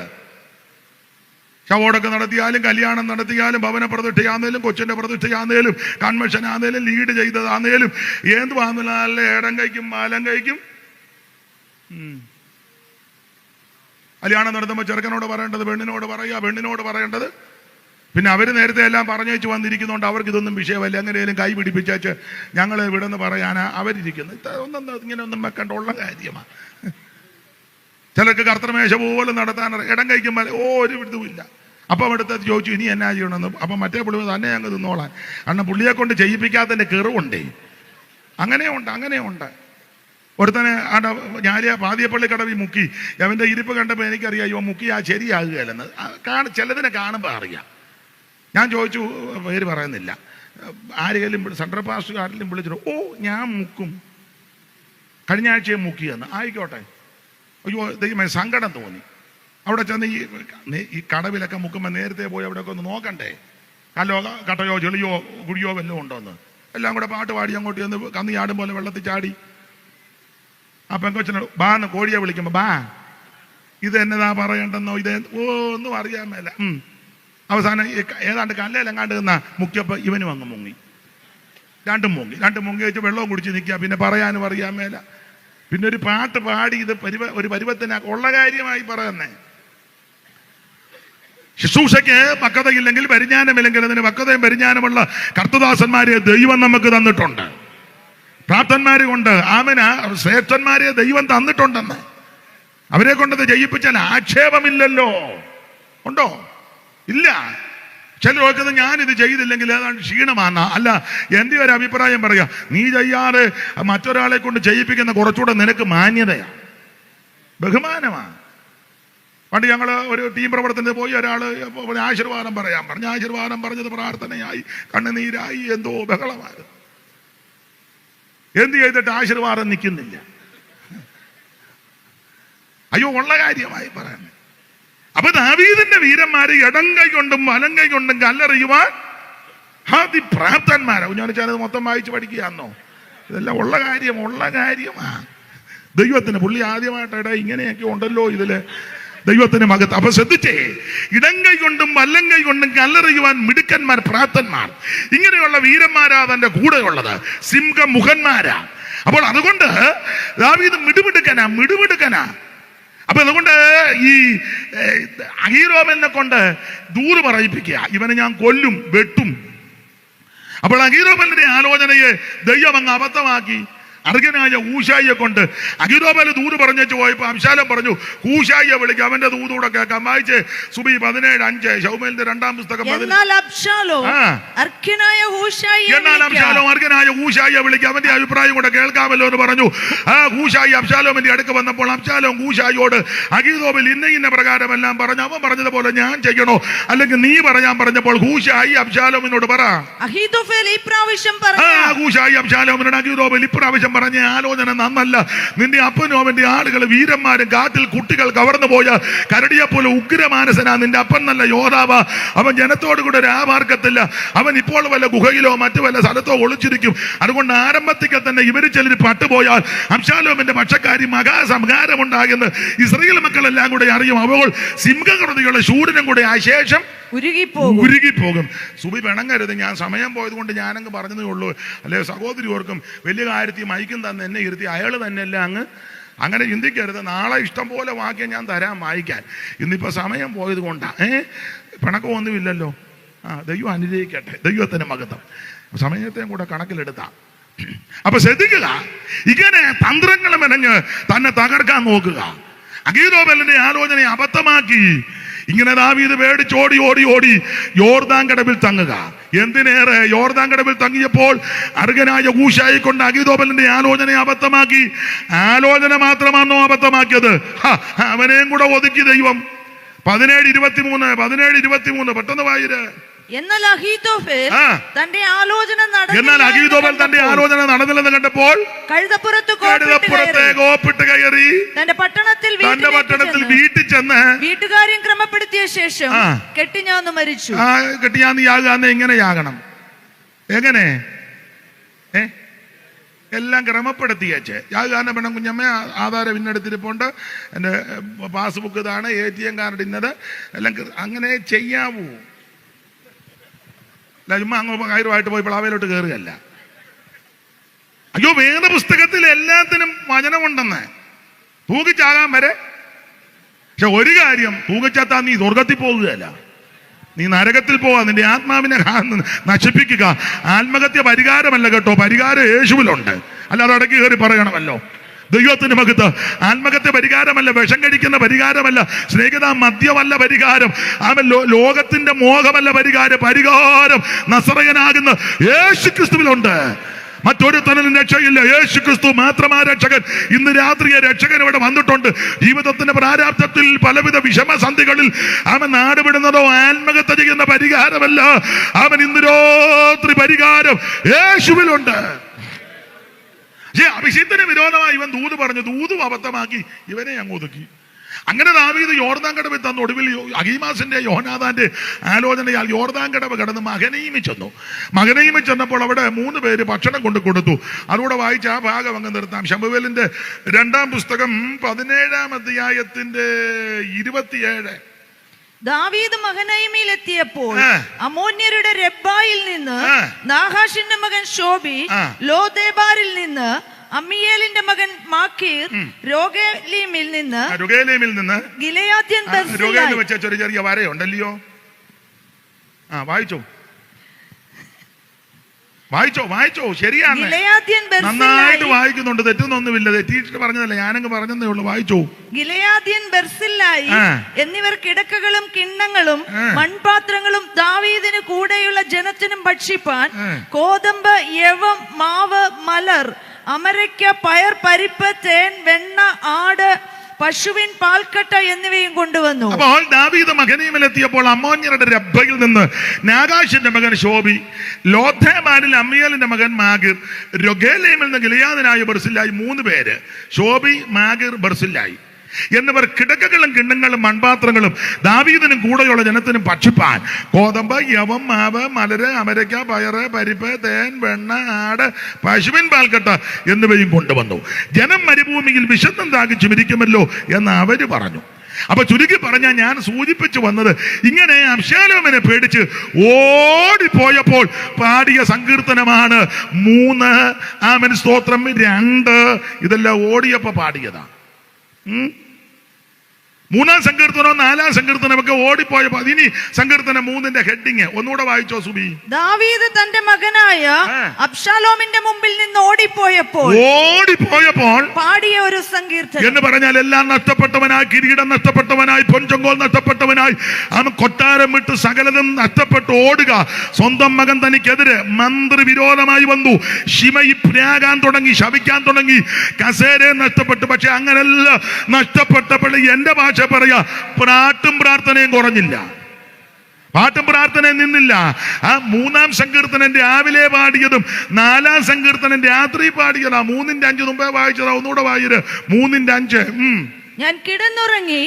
ശവോടൊക്കെ നടത്തിയാലും കല്യാണം നടത്തിയാലും ഭവന പ്രതിഷ്ഠയാന്നേലും കൊച്ചിന്റെ പ്രതിഷ്ഠയാന്നേലും കൺവെൻഷൻ ആന്നേലും ലീഡ് ചെയ്തതാന്നേലും എന്തുവാന്നല്ല, ഇടങ്കൈക്കും വലങ്കൈക്കും. കല്യാണം നടത്തുമ്പോൾ ചെറുക്കനോട് പറയേണ്ടത് പെണ്ണിനോട് പറയുക, പെണ്ണിനോട് പറയേണ്ടത്. പിന്നെ അവർ നേരത്തെ എല്ലാം പറഞ്ഞേച്ച് വന്നിരിക്കുന്നതുകൊണ്ട് അവർക്ക് ഇതൊന്നും വിഷയമല്ല. എങ്ങനെയും കൈ പിടിപ്പിച്ചേച്ച് ഞങ്ങൾ ഇവിടെ നിന്ന് പറയാനാ അവരിയ്ക്കുന്നത്. ഇങ്ങനെ ഒന്നും വെക്കേണ്ട ഉള്ള കാര്യമാണ്. ചിലർക്ക് കർത്തൃമേശ പോലെ നടത്താൻ ഇടം കഴിക്കുമ്പോൾ ഒരു ഇതുമില്ല. അപ്പം അടുത്ത് ചോദിച്ചു ഇനി എന്നാ ചെയ്യണമെന്ന്. അപ്പം മറ്റേ പുള്ളി തന്നെ ഞങ്ങൾ തിന്നോളാൻ. കാരണം പുള്ളിയെ കൊണ്ട് ചെയ്യിപ്പിക്കാത്തതിൻ്റെ കെറുണ്ടേ. അങ്ങനെയുണ്ട്. ഒരുത്തനെ പാതിയപ്പള്ളി കടവിൽ മുക്കി. അവൻ്റെ ഇരിപ്പ് കണ്ടപ്പോൾ എനിക്കറിയാം ഇവ മുക്കി ശരിയാകുകയല്ലെന്ന്. ചിലതിനെ കാണുമ്പോൾ അറിയാം. ഞാൻ ചോദിച്ചു, പേര് പറയുന്നില്ല, ആരെങ്കിലും സെൻട്രൽ പാസ്റ്റ് ആരെങ്കിലും വിളിച്ചിട്ട് ഞാൻ മുക്കും, കഴിഞ്ഞ ആഴ്ചയെ മുക്കിയെന്ന്. ആയിക്കോട്ടെ. അയ്യോ ദൈവമേ, സങ്കടം തോന്നി. അവിടെ ചെന്ന് ഈ കടവിലൊക്കെ മുക്കുമ്പോൾ നേരത്തെ പോയി അവിടെയൊക്കെ ഒന്ന് നോക്കണ്ടേ, കല്ലോ കട്ടയോ ചെളിയോ കുഴിയോ വല്ലതും ഉണ്ടോന്ന്. എല്ലാം കൂടെ പാട്ട് പാടി അങ്ങോട്ട് ചെന്ന് കന്നി ചാടും പോലെ വെള്ളത്തിൽ ചാടി. ആ പെങ്കൊച്ചിനോട് ബാന്ന് കോഴിയെ വിളിക്കുമ്പോൾ ബാ, ഇത് എന്നതാ പറയണ്ടെന്നോ, ഇത് ഒന്നും അറിയാൻ മേല. അവസാനം ഏതാണ്ട് കല്ലേലെങ്ങാണ്ട് നിന്ന മുക്കിയപ്പോൾ ഇവനും അങ്ങ് മുങ്ങി. രണ്ടും മുങ്ങി വെച്ച് വെള്ളവും കുടിച്ച് നിൽക്കുക. പിന്നെ പറയാനും അറിയാൻ മേല. പിന്നെ ഒരു പാട്ട് പാടി ഇത് ഒരു പരുവത്തിന് ഉള്ള കാര്യമായി പറയുന്നേ. ശുശ്രൂഷയ്ക്ക് പക്വതയില്ലെങ്കിൽ, പരിജ്ഞാനമില്ലെങ്കിൽ അതിന് പക്വതയും പരിജ്ഞാനമുള്ള കർത്തദാസന്മാരെ ദൈവം നമുക്ക് തന്നിട്ടുണ്ട്. പ്രാപ്തന്മാര് കൊണ്ട് ആമന ശ്രേഷ്ഠന്മാരെ ദൈവം തന്നിട്ടുണ്ടെന്ന്. അവരെ കൊണ്ടത് ചെയ്യിപ്പിച്ചാൽ ആക്ഷേപമില്ലല്ലോ. ഉണ്ടോ? ഇല്ല. ചില നോക്കുന്നത് ഞാനിത് ചെയ്തില്ലെങ്കിൽ ഏതാണ്ട് ക്ഷീണമാണ്. അല്ല, എൻ്റെ ഒരു അഭിപ്രായം പറയാം, നീ ചെയ്യാതെ മറ്റൊരാളെ കൊണ്ട് ചെയ്യിപ്പിക്കുന്ന കുറച്ചുകൂടെ നിനക്ക് മാന്യതയാണ്, ബഹുമാനമാണ്. പണ്ട് ഞങ്ങൾ ഒരു ടീം പ്രവർത്തനത്തിൽ പോയി, ഒരാള് ആശീർവാദം പറയാൻ പറഞ്ഞു. ആശീർവാദം പറഞ്ഞത് പ്രാർത്ഥനയായി, കണ്ണുനീരായി, എന്തോ ബഹളമായിരുന്നു. എന്ത് ചെയ്തിട്ട് ആശീർവാദം നിൽക്കുന്നില്ല. അയ്യോ, ഉള്ള കാര്യമായി പറയുന്നത്. അപ്പൊ ദാവീദിന്റെ വീരന്മാര് ഇടം കൈ കൊണ്ടും വലം കൈ കൊണ്ടും കല്ലെറിയുവാൻ പ്രാപ്തന്മാരാ. ഞാൻ വെച്ചാൽ മൊത്തം വായിച്ച് പഠിക്കുകയാന്നോ? ഇതെല്ലാം ഉള്ള കാര്യമാ. ദൈവത്തിന് പുള്ളി ആദ്യമായിട്ട് ഇങ്ങനെയൊക്കെ ഉണ്ടല്ലോ ഇതില്. ദൈവത്തിന് മകത്ത്. അപ്പൊ ശ്രദ്ധിച്ചേ, ഇടം കൈ കൊണ്ടും വലം കൈ കൊണ്ടും കല്ലെറിയുവാൻ മിടുക്കന്മാർ, പ്രാപ്തന്മാർ, ഇങ്ങനെയുള്ള വീരന്മാരാ തന്റെ കൂടെ ഉള്ളത്, സിംഹമുഖന്മാരാ. അപ്പോൾ അതുകൊണ്ട് ദാവീദ് മിടുമിടുക്കനാ. അപ്പൊ അതുകൊണ്ട് ഈ അഹീരോബലിനെ കൊണ്ട് ദൂറ് പറയിപ്പിക്കുക, ഇവനെ ഞാൻ കൊല്ലും, വെട്ടും. അപ്പോൾ അഹീരോബലിന്റെ ആലോചനയെ ദൈവം അങ്ങ് അബദ്ധമാക്കി. അർഹനായ ഊശായിയെ കൊണ്ട് അഹീരോബൽ ദൂത് പറഞ്ഞു പോയപ്പോ അബ്ശാലോം പറഞ്ഞു, ഊശായിയെ വിളിക്കുക, അവന്റെ ദൂതൂടെ കേൾക്കാം. വായിച്ച് സുബി 17:5, ശമൂവേലിന്റെ 2-ാം പുസ്തകം. എന്നാൽ അബ്ശാലോം അർഹനായ ഊശായിയെ വിളിക്കുക, അവന്റെ അഭിപ്രായം കൂടെ കേൾക്കാമല്ലോ എന്ന് പറഞ്ഞു. ഊശായി അബ്ശാലോമിന്റെ അടുക്ക് വന്നപ്പോൾ അബ്ശാലോം ഊശായിയോട് അഹീരോബൽ ഇന്ന പ്രകാരമെല്ലാം പറഞ്ഞു. അവൻ പറഞ്ഞതുപോലെ ഞാൻ ചെയ്യണോ അല്ലെങ്കിൽ നീ പറയാൻ പറഞ്ഞപ്പോൾ ഊശായി അബ്ശാലോമിനോട് പറ. അഹീതോഫേൽ ഇപ്രാവശ്യം പറഞ്ഞു. ഊശായി അബ്ശാലോമിനോട് അഹീതോഫേൽ ഇപ്രാവശ്യം പറഞ്ഞ ആലോചന നന്നല്ല. നിന്റെ അപ്പനും അവന്റെ ആളുകൾ വീരന്മാരും കാട്ടിൽ കുട്ടികൾ കവർന്നു പോയ കരടിയെ പോലെ ഉഗ്രമാനസനാ. നിന്റെ അപ്പൻ നല്ല യോദ്ധാവ്. അവൻ ജനത്തോടു കൂടെ രാമാർക്കത്തില്ല. അവൻ ഇപ്പോൾ വല്ല ഗുഹയിലോ മറ്റു വല്ല സ്ഥലത്തോ ഒളിച്ചിരിക്കും. അതുകൊണ്ട് ആരംഭത്തിക്കൽ തന്നെ ഇവര് ചിലർ പട്ടുപോയാൽ അബ്ശാലോമിന്റെ പക്ഷക്കാരി മഹാസംഹാരമുണ്ടാകുന്ന ഇസ്രായേൽ മക്കളെല്ലാം കൂടെ അറിയും. അപ്പോൾ സിംഹകൃതിയുള്ള ശൂരനും കൂടെ ആ ശേഷം ഉരുകിപ്പോകും. സുബി പിണങ്ങരുത്, ഞാൻ സമയം പോയത് കൊണ്ട് ഞാനങ്ങ് പറഞ്ഞതേ ഉള്ളൂ. അല്ലെ സഹോദരി ഓർക്കും, വലിയ കാര്യത്തിൽ മൈക്കും തന്നെ എന്നെ ഇരുത്തി അയാൾ തന്നെയല്ല അങ്ങ് അങ്ങനെ ചിന്തിക്കരുത്. നാളെ ഇഷ്ടം പോലെ വാക്യം ഞാൻ തരാം വായിക്കാൻ. ഇന്നിപ്പോ സമയം പോയത് കൊണ്ടാ. പിണക്കമൊന്നുമില്ലല്ലോ. ദൈവം അനുഗ്രഹിക്കട്ടെ. ദൈവത്തിന് മഹത്വം. സമയത്തെയും കൂടെ കണക്കിലെടുത്താം. അപ്പൊ ശ്രദ്ധിക്കുക, ഇങ്ങനെ തന്ത്രങ്ങൾ മെനഞ്ഞ് തന്നെ തകർക്കാൻ നോക്കുക. അഹീതോഫേലിന്റെ ആലോചനയെ അബദ്ധമാക്കി ഇങ്ങനെ ദാവീദ് പേടിച്ചോടി ഓടി യോർദാൻ കടവിൽ തങ്ങുക. എന്തിനേറെ, യോർദാൻ കടവിൽ തങ്ങിയപ്പോൾ അർഹനായ ഊശായെ കൊണ്ട് അഹീതോഫേലിന്റെ ആലോചനയെ അബദ്ധമാക്കി. ആലോചന മാത്രമാണോ അബദ്ധമാക്കിയത്? അവനെയും കൂടെ ഒതുക്കി ദൈവം. 17:23 പെട്ടെന്ന് വായിര്. എന്നാൽ അഹീതോഫേൽ തന്റെ ആലോചന നടന്നില്ലെന്ന് കണ്ടപ്പോൾ കഴുതപ്പുറത്ത് കയറി തന്റെ പട്ടണത്തിൽ വീട്ടിൽ ചെന്ന് വീട്ടുകാര്യം ക്രമപ്പെടുത്തിയ ശേഷം കെട്ടിഞ്ഞാന്ന് മരിച്ചു. കെട്ടിഞ്ഞാന്ന് എങ്ങനെയാകണം? എങ്ങനെ? എല്ലാം ക്രമപ്പെടുത്തിയേച്ച് യാഗാന പെണ്ണം കുഞ്ഞമ്മ ആധാരം ഇന്നെടുത്തിരിപ്പുണ്ട്, എൻ്റെ പാസ്ബുക്ക് ഇതാണ്, ATM കാർഡ് ഇന്നത്, എല്ലാം അങ്ങനെ ചെയ്യാവൂ. അല്ല ചുമ്മാ അങ്ങ് കയറുമായിട്ട് പോയി പ്ലാവയിലോട്ട് കയറുകയല്ല. അയ്യോ, വേദപുസ്തകത്തിൽ എല്ലാത്തിനും വചനമുണ്ടെന്ന്. തൂക്കിച്ചാകാൻ വരെ. പക്ഷെ ഒരു കാര്യം, തൂക്കിച്ചാത്താൻ നീ സ്വർഗത്തിൽ പോകുകയല്ല, നീ നരകത്തിൽ പോവാ. നിന്റെ ആത്മാവിനെ നശിപ്പിക്കുക. ആത്മഹത്യ പരിഹാരമല്ല കേട്ടോ, പരിഹാരം യേശുവിലുണ്ട്. അല്ലാതെ ഇടയ്ക്ക് കയറി പറയണമല്ലോ. ദൈവത്തിന് മഹത്വം. ആത്മഹത്യ പരിഹാരമല്ല, വിഷം കഴിക്കുന്ന പരിഹാരമല്ല, സ്നേഹിത മദ്യമല്ല പരിഹാരം, അവൻ ലോകത്തിന്റെ മോഹമല്ല പരിഹാരം നസറയനാകുന്ന യേശു ക്രിസ്തുവിലുണ്ട്. മറ്റൊരു തനലും രക്ഷയില്ല. യേശു ക്രിസ്തു മാത്രമാ രക്ഷകൻ. ഇന്ന് രാത്രിയെ രക്ഷകൻ ഇവിടെ വന്നിട്ടുണ്ട്. ജീവിതത്തിന്റെ പ്രാരാബ്ധത്തിൽ പലവിധ വിഷമസന്ധികളിൽ അവൻ നാടുവിടുന്നതോ ആത്മഹത്യ ചെയ്യുന്ന പരിഹാരമല്ല. അവൻ ഇന്ന് രാത്രി പരിഹാരം യേശുവിലുണ്ട്. അഭിഷേകത്തിന് വിരോധമായി ഇവൻ ദൂത് പറഞ്ഞു, ദൂതും അബദ്ധമാക്കി ഇവനെ അങ്ങ് ഒതുക്കി. അങ്ങനെ ദാവീദ് യോർദാൻ കടവിൽ തന്നു. ഒടുവിൽ അഹീമാസിന്റെ യോനാഥാന്റെ ആലോചനയാൽ യോർദാൻ കടവ് കടന്ന് മഹനയീമിൽ ചെന്നു. മഹനയീമിൽ ചെന്നപ്പോൾ അവിടെ 3 പേര് ഭക്ഷണം കൊടുത്തു. അതുകൂടെ വായിച്ച് ആ ഭാഗം അങ്ങ് നിർത്താം. ശമൂവേലിന്റെ 2-ാം പുസ്തകം 17-ാം അധ്യായത്തിന്റെ 27. ദാവീദ് മഹനയീമിൽ എത്തിയപ്പോൾ അമ്മോന്യരുടെ രബ്ബായിൽ നിന്ന് നാഹാഷിന്റെ മകൻ ശോബി ലോദേബാരിൽ നിന്ന് അമ്മിയേലിന്റെ മകൻ മാക്കീർ രോഗേലീമിൽ നിന്ന് ഗിലെയാദ്യൻ രോഗേലിൽ വെച്ച ചെറിയ വരയുണ്ടല്ലയോ? വായിച്ചോ ശരിയാണ്, നന്നായിട്ട് വായിക്കുന്നുണ്ട്, തെറ്റുന്നൊന്നുമില്ല. തെറ്റിയിട്ട് പറഞ്ഞതല്ല, ഞാനങ്ങ് പറഞ്ഞതേ ഉള്ളൂ. വായിച്ചോ. ഗിലെയാദ്യൻ ബർസില്ലായി എന്നിവർ കിടക്കകളും കിണ്ണങ്ങളും മൺപാത്രങ്ങളും ദാവീദിന് കൂടെയുള്ള ജനത്തിനും ഭക്ഷിപ്പാൻ കോതമ്പ്, യവം, മാവ്, മലർ, അമരയ്ക്ക, പയർ, പരിപ്പ്, തേൻ, വെണ്ണ, ആട്, പശുവിൻ പാൽക്കട്ട എന്നിവയും കൊണ്ടുവന്നു. അപ്പോൾ ദാവീദ് മഹനീമിലെത്തിയപ്പോൾ അമ്മോന്യരുടെ രബ്ബയിൽ നിന്ന് നാഗാശിന്റെ മകൻ ശോബി, ലോഥേമാനിൽ അമ്മിയേലിന്റെ മകൻ മാഗിർ, രൊഗേലീമിൽ നിന്ന് ഗിലെയാദിനായ ബർസില്ലായി 3 പേര്, ശോബി, മാഗിർ, ബർസില്ലായി എന്നിവർ കിടക്കകളും കിണ്ണങ്ങളും മൺപാത്രങ്ങളും ദാവീദിനും കൂടെയുള്ള ജനത്തിനും ഭക്ഷിപ്പാൻ കോതമ്പ്, യവം, മാവ്, മലര്, അമരയ്ക്ക, പയറ്, പരിപ്പ്, തേൻ, വെണ്ണ, ആട്, പശുവിൻ പാൽക്കട്ട എന്നിവയും കൊണ്ടുവന്നു. ജനം മരുഭൂമിയിൽ വിശന്നും ദാഹിച്ചും ഇരിക്കുമല്ലോ എന്ന് അവര് പറഞ്ഞു. അപ്പൊ ചുരുക്കി പറഞ്ഞാൽ ഞാൻ സൂചിപ്പിച്ചു വന്നത്, ഇങ്ങനെ അബ്ശാലോമിനെ പേടിച്ച് ഓടിപ്പോയപ്പോൾ പാടിയ സങ്കീർത്തനമാണ് 3. ആമേൻ, സ്തോത്രം. 2 ഇതെല്ലാം ഓടിയപ്പോ പാടിയതാ. 3-ാം സങ്കീർത്തനവും 4-ാം സങ്കീർത്തനമൊക്കെ ഓടിപ്പോയപ്പോ. ഇനി സങ്കീർത്തനം 3-ന്റെ ഹെഡിങ് ഒന്നുകൂടെ വായിച്ചോ സുബി. ദാവീദ് തന്റെ മകനായ അബ്ശാലോമിന്റെ മുമ്പിൽ നിന്ന് ഓടിപ്പോയപ്പോൾ പാടിയ ഒരു സങ്കീർത്തനം എന്ന് പറഞ്ഞാൽ എല്ലാം നഷ്ടപ്പെട്ടവനായി, കിരീടം നഷ്ടപ്പെട്ടവനായി, പൊൻചൊങ്കോൽ നഷ്ടപ്പെട്ടവനായി, അവൻ കൊട്ടാരം വിട്ട് സകലതും നഷ്ടപ്പെട്ട് ഓടുക. സ്വന്തം മകൻ തനിക്കെതിരെ മന്ത്രി വിരോധമായി വന്നു. ശിമയി പ്രാകാൻ തുടങ്ങി, ശപിക്കാൻ തുടങ്ങി, കസേര നഷ്ടപ്പെട്ടു. പക്ഷെ അങ്ങനെല്ല നഷ്ടപ്പെട്ടപ്പോൾ എന്റെ ഭാഷ പറയാ, പാട്ടും പ്രാർത്ഥനയും കുറഞ്ഞില്ല, പാട്ടും പ്രാർത്ഥനയും നിന്നില്ല. ആ 3-ാം സങ്കീർത്തനം രാവിലെ പാടിയതും 4-ാം സങ്കീർത്തനം രാത്രി പാടിയതാ. 3-ന്റെ 5 മുമ്പേ വായിച്ചതാ, ഒന്നുകൂടെ വായിര്. 3-ന്റെ 5. ഞാൻ കിടന്നുറങ്ങി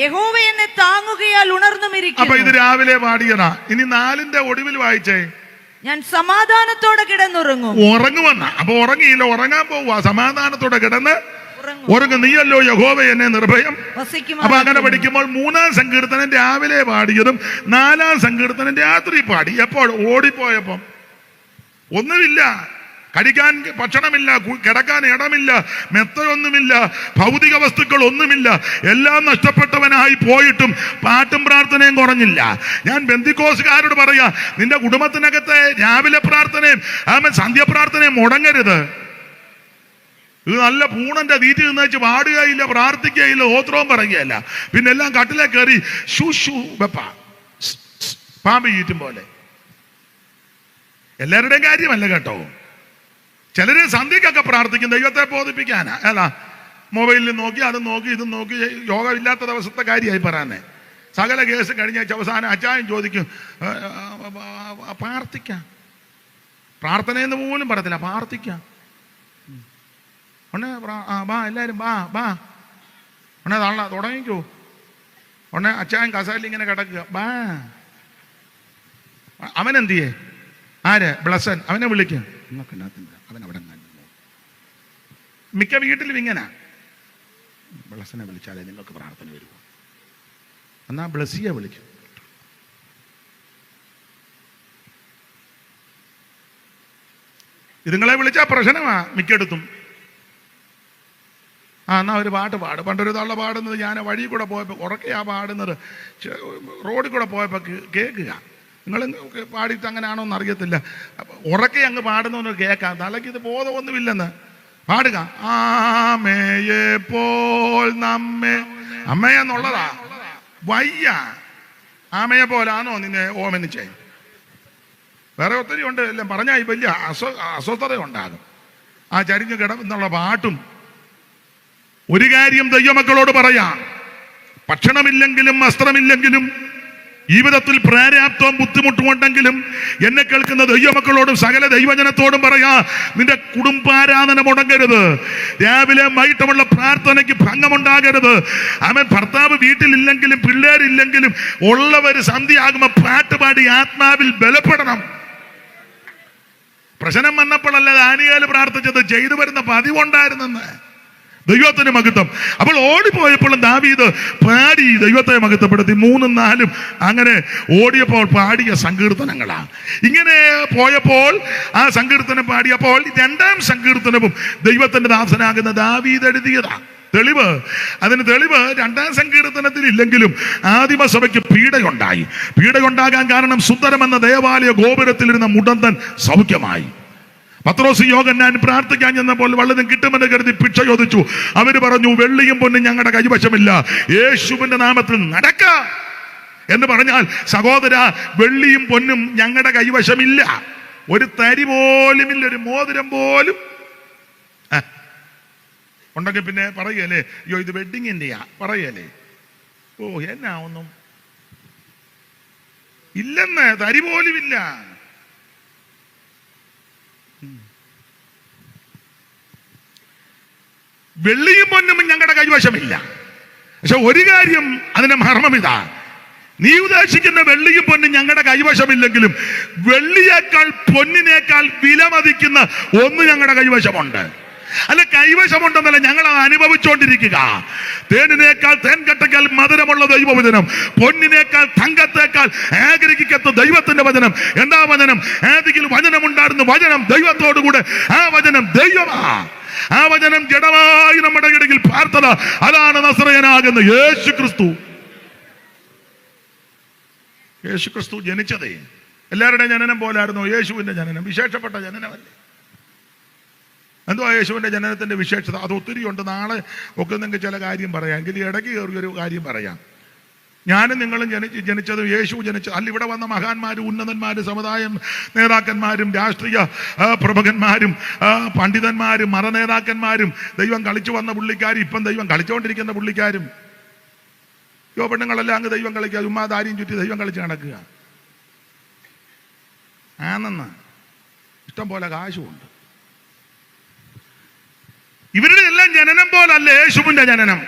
യഹോവ എന്നെ താങ്ങുകയാൽ ഉണർന്നുമിരിക്കുന്നു. അപ്പൊ ഇത് രാവിലെ പാടിയതാ. ഇനി 4-ന്റെ ഒടുവിൽ വായിച്ചേ, ഞാൻ സമാധാനത്തോടെ കിടന്നുറങ്ങും. ഉറങ്ങുവന്ന. അപ്പൊ ഉറങ്ങിയില്ല, ഉറങ്ങാൻ പോവുക. സമാധാനത്തോടെ കിടന്ന് ഉറങ്ങും. നീയല്ലോ യഹോവ എന്നെ നിർഭയം. അപ്പൊ അങ്ങനെ പഠിക്കുമ്പോൾ 3-ാം സങ്കീർത്തനം രാവിലെ പാടിയതും 4-ാം സങ്കീർത്തനം രാത്രി പാടി. എപ്പോൾ? ഓടിപ്പോയപ്പം. ഒന്നുമില്ല, കഴിക്കാൻ ഭക്ഷണമില്ല, കിടക്കാൻ ഇടമില്ല, മെത്തയൊന്നുമില്ല, ഭൗതിക വസ്തുക്കൾ ഒന്നുമില്ല. എല്ലാം നഷ്ടപ്പെട്ടവനായി പോയിട്ടും പാട്ടും പ്രാർത്ഥനയും കുറഞ്ഞില്ല. ഞാൻ ബന്ധിക്കോസുകാരോട് പറയാ, നിന്റെ കുടുംബത്തിനകത്തെ രാവിലെ പ്രാർത്ഥനയും സന്ധ്യാപ്രാർത്ഥനയും മുടങ്ങരുത്. ഇത് നല്ല പൂണന്റെ തീറ്റി നിന്ന് വെച്ച് പാടുകയില്ല, പ്രാർത്ഥിക്കുകയില്ല, ഓത്രവും പറയുകയില്ല. പിന്നെ എല്ലാം കട്ടിലെ കയറി ഷൂഷു വെപ്പ, പാമ്പ് ചീറ്റും പോലെ. എല്ലാവരുടെയും കാര്യമല്ല കേട്ടോ. ചിലര് സന്ധ്യക്കൊക്കെ പ്രാർത്ഥിക്കും ദൈവത്തെ ബോധിപ്പിക്കാനാ. അല്ല, മൊബൈലിൽ നോക്കി, അതും നോക്കി, ഇതും നോക്കി. യോഗ ഇല്ലാത്ത ദിവസത്തെ കാര്യമായി പറയാനേ. സകല കേസ് കഴിഞ്ഞ അവസാനം അച്ചായൻ ചോദിക്കും, പ്രാർത്ഥിക്കാം. പ്രാർത്ഥനയെന്ന് പോലും പറയത്തില്ല, പ്രാർത്ഥിക്കാം. ബാ എല്ലാരും ബാ ഉടനെ തള്ള തുടങ്ങിക്കോ. ഉടനെ അച്ചായൻ കസാലിൽ ഇങ്ങനെ കിടക്കുക. ബാ. അവനെന്തിയേ? ആര്? ബ്ലസൻ. അവനെ വിളിക്കുക. അവൻ അവിടെ മിക്ക വീട്ടിലും ഇങ്ങനെ, ബ്ലസനെ വിളിച്ചാലേ നിങ്ങൾക്ക് പ്രാർത്ഥന വരുമോ? എന്നാ ബ്ലസിയെ വിളിക്കും. ഇതുങ്ങളെ വിളിച്ചാൽ പ്രശ്നമാ മിക്കടുത്തും. എന്നാ ഒരു പാട്ട് പാട്. പണ്ടൊരു തള്ള പാടുന്നത് ഞാൻ വഴി കൂടെ പോയപ്പോൾ ഉറക്കെയാ പാടുന്നത്. റോഡിൽ കൂടെ പോയപ്പോൾ കേൾക്കുക. നിങ്ങൾ പാടിയിട്ട് അങ്ങനെയാണോ എന്ന് അറിയത്തില്ല. ഉറക്കെ അങ്ങ് പാടുന്നവന് കേൾക്കാം. തലയ്ക്ക് ഇത് ബോധമൊന്നുമില്ലെന്ന് പാടുക. ആമയെ പോൽ നമ്മെ, അമ്മയെന്നുള്ളതാ വയ്യ. ആമയെ പോലാണോ നിന്നെ ഓമനിച്ചേ? വേറെ ഒത്തിരി ഉണ്ട്. എല്ലാം പറഞ്ഞാൽ വലിയ അസ്വസ്ഥത ഉണ്ടാകും. ആ ചരിഞ്ഞ് കിടന്നുള്ള പാട്ടും. ഒരു കാര്യം ദൈവമക്കളോട് പറയാം, ഭക്ഷണമില്ലെങ്കിലും വസ്ത്രമില്ലെങ്കിലും ജീവിതത്തിൽ പ്രാരാബ്ദവും ബുദ്ധിമുട്ടുമുണ്ടെങ്കിലും എന്നെ കേൾക്കുന്ന ദൈവമക്കളോടും സകല ദൈവജനത്തോടും പറയാ, നിന്റെ കുടുംബാരാധന മുടങ്ങരുത്. രാവിലെ വൈകിട്ടുമുള്ള പ്രാർത്ഥനയ്ക്ക് ഭംഗമുണ്ടാകരുത്. അവൻ ഭർത്താവ് വീട്ടിലില്ലെങ്കിലും പിള്ളേരില്ലെങ്കിലും ഉള്ളവർ സന്ധ്യയാകുമ്പോൾ പാട്ടുപാടി ആത്മാവിൽ ബലപ്പെടണം. പ്രശ്നം വന്നപ്പോഴല്ല ദാനിയേൽ പ്രാർത്ഥിച്ചത്, ചെയ്തു വരുന്ന പതിവുണ്ടായിരുന്നെന്ന്. ദൈവത്തിന്റെ മഹത്വം. അപ്പോൾ ഓടിപ്പോയപ്പോഴും ദാവീദ് പാടി ദൈവത്തെ മഹത്വപ്പെടുത്തി. 3, 4 അങ്ങനെ ഓടിയപ്പോൾ പാടിയ സങ്കീർത്തനങ്ങളാ. ഇങ്ങനെ പോയപ്പോൾ ആ സങ്കീർത്തനം പാടിയപ്പോൾ 2-ാം സങ്കീർത്തനവും ദൈവത്തിന്റെ ദാസനാകുന്ന ദാവീദ് എഴുതിയതാ. അതിന് തെളിവ് 2-ാം സങ്കീർത്തനത്തിൽ ഇല്ലെങ്കിലും ആദിമസഭയ്ക്ക് പീഡയുണ്ടായി. പീഡയുണ്ടാകാൻ കാരണം സുന്ദരം എന്ന ദേവാലയ ഗോപുരത്തിലിരുന്ന മുടന്തൻ സൗഖ്യമായി. പത്രോസ് യോഹന്നാൻ പ്രാർത്ഥിക്കാൻ ചെന്നപ്പോൾ വല്ലതും കിട്ടുമെന്ന് കരുതി ഭിക്ഷ ചോദിച്ചു. അവര് പറഞ്ഞു, വെള്ളിയും പൊന്നും ഞങ്ങളുടെ കൈവശമില്ല, യേശുവിന്റെ നാമത്തിൽ നടക്ക എന്ന് പറഞ്ഞാൽ, സഹോദര, വെള്ളിയും പൊന്നും ഞങ്ങളുടെ കൈവശമില്ല, ഒരു തരി പോലുമില്ല, ഒരു മോതിരം പോലും ഉണ്ടെങ്കിൽ പിന്നെ പറയല്ലേ, അയ്യോ ഇത് വെഡിങ്ങിന്റെയാ പറയല്ലേ. ഓ എന്നാ ഒന്നും ഇല്ലെന്ന്, തരി പോലുമില്ല. വെള്ളിയും പൊന്നും ഞങ്ങളുടെ കൈവശമില്ല. പക്ഷെ ഒരു കാര്യം, അതിന്റെ മർമ്മം ഇതാ, നീ ഉദ്ദേശിക്കുന്ന വെള്ളിയും പൊന്നും ഞങ്ങളുടെ കൈവശമില്ലെങ്കിലും വെള്ളിയേക്കാൾ പൊന്നിനേക്കാൾ വിലമതിക്കുന്ന ഒന്ന് ഞങ്ങളുടെ കൈവശമുണ്ട്. അല്ല, കൈവശമുണ്ടെന്നല്ല, ഞങ്ങൾ അത് അനുഭവിച്ചുകൊണ്ടിരിക്കുക. തേനിനേക്കാൾ തേൻകട്ടേക്കാൾ മധുരമുള്ള ദൈവവചനം, പൊന്നിനേക്കാൾ തങ്കത്തേക്കാൾ ആഗ്രഹിക്കത്ത ദൈവത്തിന്റെ വചനം. എന്താ വചനം? ആദിയിൽ വചനമുണ്ടായിരുന്നു, വചനം ദൈവത്തോടുകൂടെ, ആ വചനം ദൈവമാ. ആ വചനം ജഡമായി നമ്മുടെ ഇടയിൽ പാർത്തത, അതാണ് നസറയനാകുന്ന യേശു ക്രിസ്തു. യേശു ക്രിസ്തു ജനിച്ചതേ എല്ലാവരുടെയും ജനനം പോലായിരുന്നു. യേശുവിന്റെ ജനനം വിശേഷപ്പെട്ട ജനനമല്ലേ? എന്തുവാ യേശുവിന്റെ ജനനത്തിന്റെ വിശേഷത? അത് ഒത്തിരി ഉണ്ട്. നാളെ ഒക്കെ നിങ്ങൾക്ക് ചില കാര്യം പറയാം. എങ്കിൽ ഇടയ്ക്ക് കയറിയൊരു കാര്യം പറയാം. ഞാനും നിങ്ങളും ജനിച്ചത്, യേശു ജനിച്ചത് അല്ല. ഇവിടെ വന്ന മഹാന്മാരും ഉന്നതന്മാരും സമുദായ നേതാക്കന്മാരും രാഷ്ട്രീയ പ്രമുഖന്മാരും പണ്ഡിതന്മാരും മതനേതാക്കന്മാരും ദൈവം കളിച്ചു വന്ന പുള്ളിക്കാരും ഇപ്പം ദൈവം കളിച്ചുകൊണ്ടിരിക്കുന്ന പുള്ളിക്കാരും, പെണ്ണുങ്ങളെല്ലാം അങ്ങ് ദൈവം കളിക്കുക, ചുമ്മാ ദാരിയും ചുറ്റി ദൈവം കളിച്ച് നടക്കുക ആണെന്ന്. ഇഷ്ടം പോലെ കാശുമുണ്ട്. ഇവരുടെ എല്ലാം ജനനം പോലല്ല യേശുവിന്റെ ജനനം.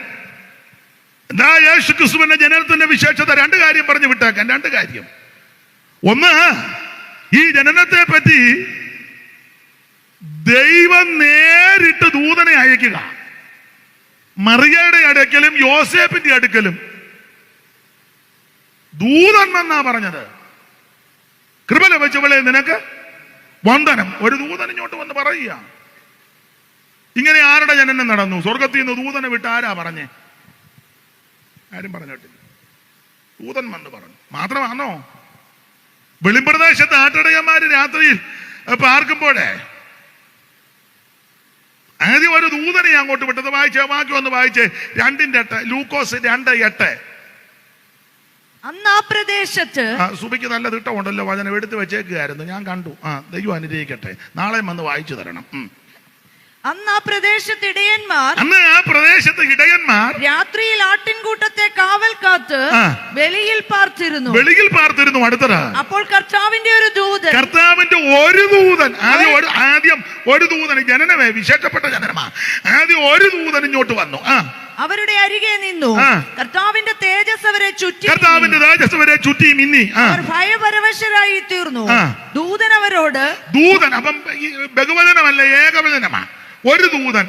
എന്താ യേശു ക്രിസ്തുവിന്റെ ജനനത്തിന്റെ വിശേഷത? 2 കാര്യം പറഞ്ഞു വിട്ടേക്കാൻ. 2 കാര്യം. ഒന്ന്, ഈ ജനനത്തെ പറ്റി ദൈവം നേരിട്ട് ദൂതനെ അയക്കുക. മറിയയുടെ അടുക്കലും യോസേപ്പിന്റെ അടുക്കലും ദൂതൻ എന്നാ പറഞ്ഞത്. കൃപ ലഭിച്ചവളെ നിനക്ക് വന്ദനം. ഒരു ദൂതൻ ഇങ്ങോട്ട് വന്ന് പറയുക. ഇങ്ങനെ ആരുടെ ജനനം നടന്നു? സ്വർഗത്തിൽ നിന്ന് ദൂതനെ വിട്ട് ആരാ പറഞ്ഞേ? ആരും പറഞ്ഞിട്ടില്ല. ദൂതൻ വന്ന് പറഞ്ഞു. മാത്രമാണോ? വെളിമ്പ്രദേശത്ത് ആട്ടിടയന്മാര് രാത്രിയിൽ പാർക്കുമ്പോഴേ ആദ്യം ഒരു ദൂതനെ അങ്ങോട്ട് വിട്ടത്. വായിച്ചേ, ബാക്കി ഒന്ന് വായിച്ചേ. 2:8 ലൂക്കോസ് 2:8. അന്ന് ആ പ്രദേശത്ത്, സുബിക്ക് നല്ല തിട്ടമുണ്ടല്ലോ, വചനം എടുത്ത് വെച്ചേക്കുകയായിരുന്നു, ഞാൻ കണ്ടു. ദൈവം അനുഗ്രഹിക്കട്ടെ. നാളെ വന്ന് വായിച്ചു തരണം. അന്ന് ആ പ്രദേശത്ത് ഇടയന്മാർ രാത്രിയിൽ ആട്ടിൻകൂട്ടത്തെ കാവൽ കാത്ത് വെളിയിൽ പാർത്തിരുന്നു. അടുത്തത്, അപ്പോൾ കർത്താവിന്റെ ഒരു ദൂതൻ ആദ്യം ഒരു ദൂതൻ, ജനനമേ വിശേഷപ്പെട്ട ജനനമാ. ആദ്യം ഒരു ദൂതൻ ഇങ്ങോട്ട് വന്നു. അവരുടെ അരികെ നിന്നു. കർത്താവിന്റെ തേജസ് അവരെ ചുറ്റി മിന്നി. അവർ ഭയപരവശരായി തീർന്നു. ദൂതൻ അവരോട്, അപ്പം ബഹുവചനമല്ല, ഏകവചനമാ. ഒരു ദൂതൻ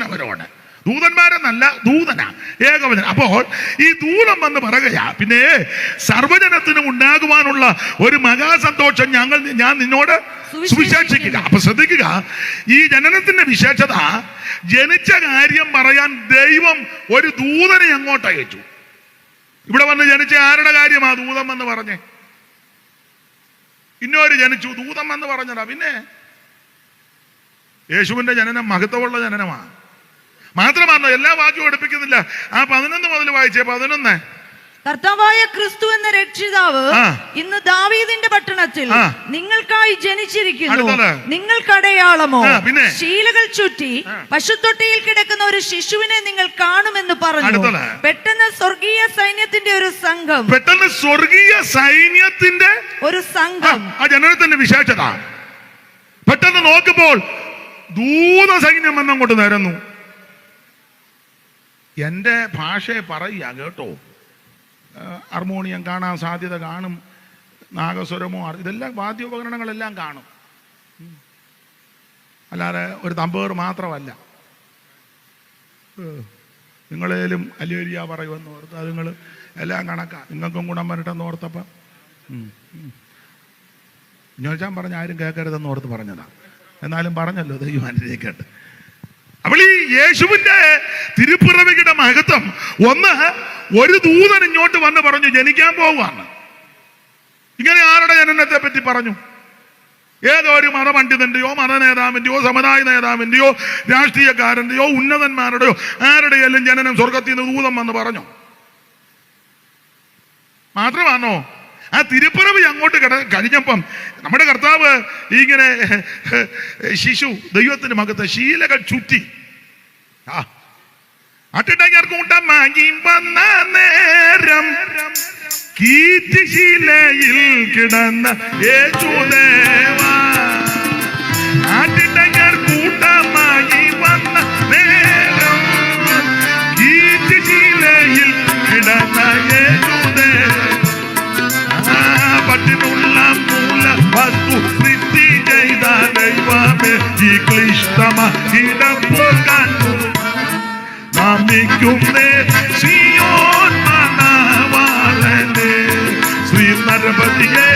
അവരോട്, ദൂതന്മാരെന്നല്ല, ദൂതനാ, ഏകവചനം. അപ്പോൾ ഈ ദൂതൻ വന്ന് പറയുകയാ, പിന്നെ സർവജനത്തിനും ഉണ്ടാകുവാനുള്ള ഒരു മഹാസന്തോഷം ഞാൻ നിന്നോട് സുവിശേഷിക്കുക. അപ്പൊ ശ്രദ്ധിക്കുക, ഈ ജനനത്തിന്റെ വിശേഷത, ജനിച്ച കാര്യം പറയാൻ ദൈവം ഒരു ദൂതനെ അങ്ങോട്ട് അയച്ചു. ഇവിടെ വന്ന് ജനിച്ച ആരുടെ കാര്യമാ ദൂതൻ വന്ന് പറഞ്ഞേ? ഇന്നൊരു ജനിച്ചു, ദൂതൻ വന്ന് പറഞ്ഞതാ. പിന്നെ യേശുവിന്റെ ജനനം മഹത്വമുള്ള ജനനമാണ്. മാത്രമാണോ? എല്ലാ വാക്യവും എടുപ്പിക്കുന്നില്ല. ആ 11 മുതൽ വായിച്ചേ. 11. കർത്താവായ ക്രിസ്തു എന്ന രക്ഷിതാവ് ഇന്ന് ദാവീദിന്റെ പട്ടണത്തിൽ നിങ്ങൾക്കായി ജനിച്ചിരിക്കുന്നു. നിങ്ങൾക്കടയാളമോ? ശീലകൾ ചുറ്റി പശുത്തൊട്ടിയിൽ കിടക്കുന്ന ഒരു ശിശുവിനെ നിങ്ങൾ കാണുമെന്ന് പറഞ്ഞു. പെട്ടെന്ന് സ്വർഗീയ സൈന്യത്തിന്റെ ഒരു സംഘം ആ ജനനത്തിന്റെ വിശേഷത. പെട്ടെന്ന് നോക്കുമ്പോൾ ദൂത സൈന്യം എന്നങ്ങോട്ട് നിരന്നു. എന്റെ ഭാഷയെ പറയുക കേട്ടോ. ഹാർമോണിയം കാണാൻ സാധ്യത കാണും, നാഗസ്വരമോ, ഇതെല്ലാം വാദ്യോപകരണങ്ങളെല്ലാം കാണും. അല്ലാതെ ഒരു തമ്പേർ മാത്രമല്ല. നിങ്ങളേലും അല്ലേലിയ പറയുമെന്ന് ഓർത്ത് അത് നിങ്ങൾ എല്ലാം കണക്കാ, നിങ്ങൾക്കും ഗുണം വരട്ടെന്ന് ഓർത്തപ്പം ഞാൻ പറഞ്ഞ ആരും കേൾക്കരുതെന്ന് ഓർത്ത് പറഞ്ഞതാ. എന്നാലും പറഞ്ഞല്ലോ, ദൈവം അനുഗ്രഹിക്കട്ടെ. അപ്പോൾ ഈ യേശുവിന്റെ തിരുപ്പിറവിയുടെ മഹത്വം ഒന്ന്, ഒരു ദൂതൻ ഇങ്ങോട്ട് വന്ന് പറഞ്ഞു ജനിക്കാൻ പോവുകയാണ്. ഇങ്ങനെ ആരുടെ ജനനത്തെ പറ്റി പറഞ്ഞു? ഏതോ ഒരു മതപണ്ഡിതന്റെയോ മതനേതാവിന്റെയോ സമുദായ നേതാവിന്റെയോ രാഷ്ട്രീയക്കാരന്റെയോ ഉന്നതന്മാരുടെയോ ആരുടെയെല്ലാം ജനനം സ്വർഗത്തിൽ നിന്ന് ദൂതം വന്ന് പറഞ്ഞു. മാത്രമാണോ ആ തിരുപ്പിറവി അങ്ങോട്ട് കഴിഞ്ഞപ്പം നമ്മുടെ കർത്താവ് ഇങ്ങനെ ശിശു ദൈവത്തിന്റെ മകത്തെ ശീലകൾ ചുറ്റി കൂട്ടമാകി വന്ന നേരം കീറ്റുശീലയിൽ കിടന്ന യേശുദേവ, കൂട്ടമായി വന്ന നേരം കീറ്റുശീലയിൽ കിടന്ന യേശുദേവ, പട്ടിനുള്ള മൂല വസ്തു സൃഷ്ടി ചെയ്ത ദൈവമേ ഈ ക്ലിഷ്ടമിടം കണ്ടു നമിക്കുന്നേ സിയോൻ മണവാളനെ, ശ്രീ നരപതിയെ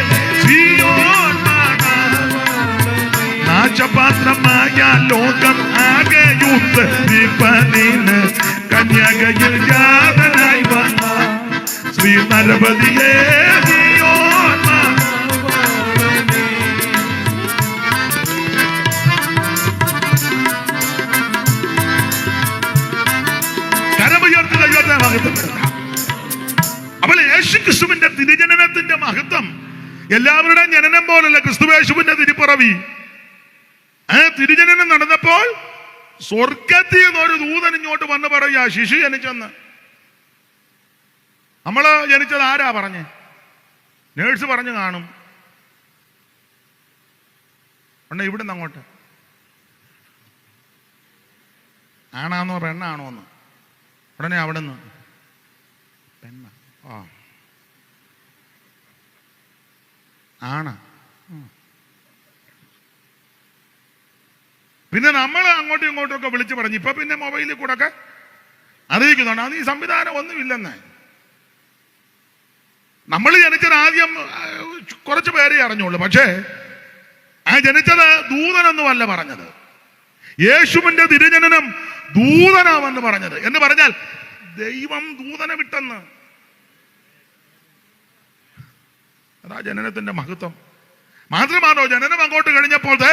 സിയോൻ നാശപാത്രമായ ലോകം ആകെയുത്ത് ദീപനിന് കന്യകയിൽ ജാതനായി വന്ന ശ്രീ നരപതിയെ സിയോൻ മണവാളനെ. കരമുയർത്തി ദൈവത്തെ മഹത്വപ്പെടുത്താം. അപ്പോൾ യേശു ക്രിസ്തുവിന്റെ തിരുജനനത്തിന്റെ മഹത്വം എല്ലാവരുടെയും ജനനം പോലല്ല. ക്രിസ്തുവേശുവിന്റെ തിരുപ്പിറവി, ആ തിരുജനനം നടന്നപ്പോൾ സ്വർഗത്തിൽ നിന്നൊരു ദൂതൻ ഇങ്ങോട്ട് വന്ന് പറയാ ശിശു ജനിച്ചെന്ന്. നമ്മള് ജനിച്ചത് ആരാ പറഞ്ഞേ? നേഴ്സ് പറഞ്ഞു കാണും. ഇവിടുന്ന് അങ്ങോട്ട് ആണാന്നോ പെണ്ണാണോ എന്ന്. ഉടനെ അവിടുന്ന് പെണ്ണ ആണ്. പിന്നെ നമ്മൾ അങ്ങോട്ടും ഇങ്ങോട്ടും ഒക്കെ വിളിച്ചു പറഞ്ഞു. ഇപ്പൊ പിന്നെ മൊബൈലിൽ കൂടെ ഒക്കെ അറിയിക്കുന്നുണ്ട്. അത് ഈ സംവിധാനം ഒന്നുമില്ലെന്ന്. നമ്മൾ ജനിച്ചത് ആദ്യം കുറച്ച് പേരെ അറിഞ്ഞുള്ളൂ. പക്ഷേ ആ ജനിച്ചത് ദൂതനൊന്നുമല്ല പറഞ്ഞത്. യേശുവിന്റെ തിരുജനനം ദൂതനാവെന്ന് പറഞ്ഞത്. എന്ന് പറഞ്ഞാൽ ദൈവം ദൂതനെ വിട്ടെന്ന്. അതാ ജനനത്തിന്റെ മഹത്വം. മാത്രമാണോ ജനനം അങ്ങോട്ട് കഴിഞ്ഞപ്പോഴത്തെ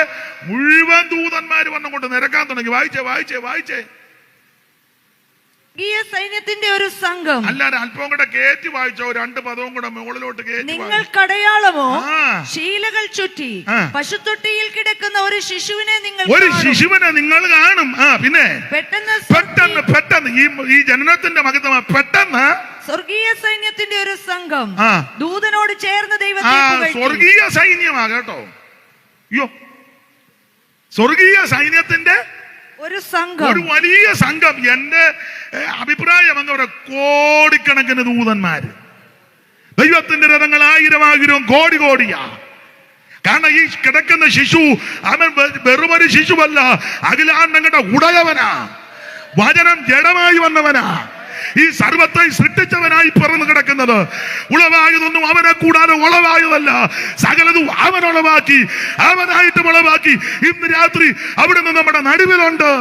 മുഴുവൻ ദൂതന്മാർ വന്നങ്ങോട്ട് നിരക്കാൻ തുടങ്ങി. വായിച്ചേ സൈന്യത്തിന്റെ ഒരു സംഘം. അല്ലാതെ അല്പം കൂടെ കയറ്റി വായിച്ചോ, 2 പദവും കൂടെ മുകളിലോട്ട് കയറ്റി. നിങ്ങൾക്കടയാളമോ ശീലകൾ ചുറ്റി പശുത്തൊട്ടിയിൽ കിടക്കുന്ന ഒരു ശിശുവിനെ നിങ്ങൾ കാണും. പിന്നെ പെട്ടെന്ന് ഈ ജനനത്തിന്റെ മഹത്വം പെട്ടെന്ന് സ്വർഗീയ സൈന്യത്തിന്റെ ഒരു സംഘം ദൂതനോട് ചേർന്ന് ദൈവത്തെ സ്വർഗീയ സൈന്യമാ കേട്ടോ. അയ്യോ, സ്വർഗീയ സൈന്യത്തിന്റെ ഒരു സംഘം, ഒരു വലിയ സംഘം. എന്റെ അഭിപ്രായം അങ്ങനെ കോടിക്കണക്കിന് ദൂതന്മാര്. ദൈവത്തിന്റെ രഥങ്ങൾ 1000 കോടിയാ. കാരണം ഈ കിടക്കുന്ന ശിശു അവൻ വെറുമൊരു ശിശുവല്ല, അഖിലാണ്ടങ്ങളുടെ ഉടയവനാ. വചനം ജഡമായി വന്നവനാ. ഈ സർവത്തെ സൃഷ്ടിച്ചവനായി പിറന്നു കിടക്കുന്നത്. ഉളവായതൊന്നും അവനെ കൂടാതെ ഉളവായതല്ല. സകലതും അവൻ ഉളവാക്കി, അവനായിട്ട് ഉളവാക്കി. ഇന്ന് രാത്രി അവിടുന്ന് നമ്മുടെ നടുവിലുണ്ട്.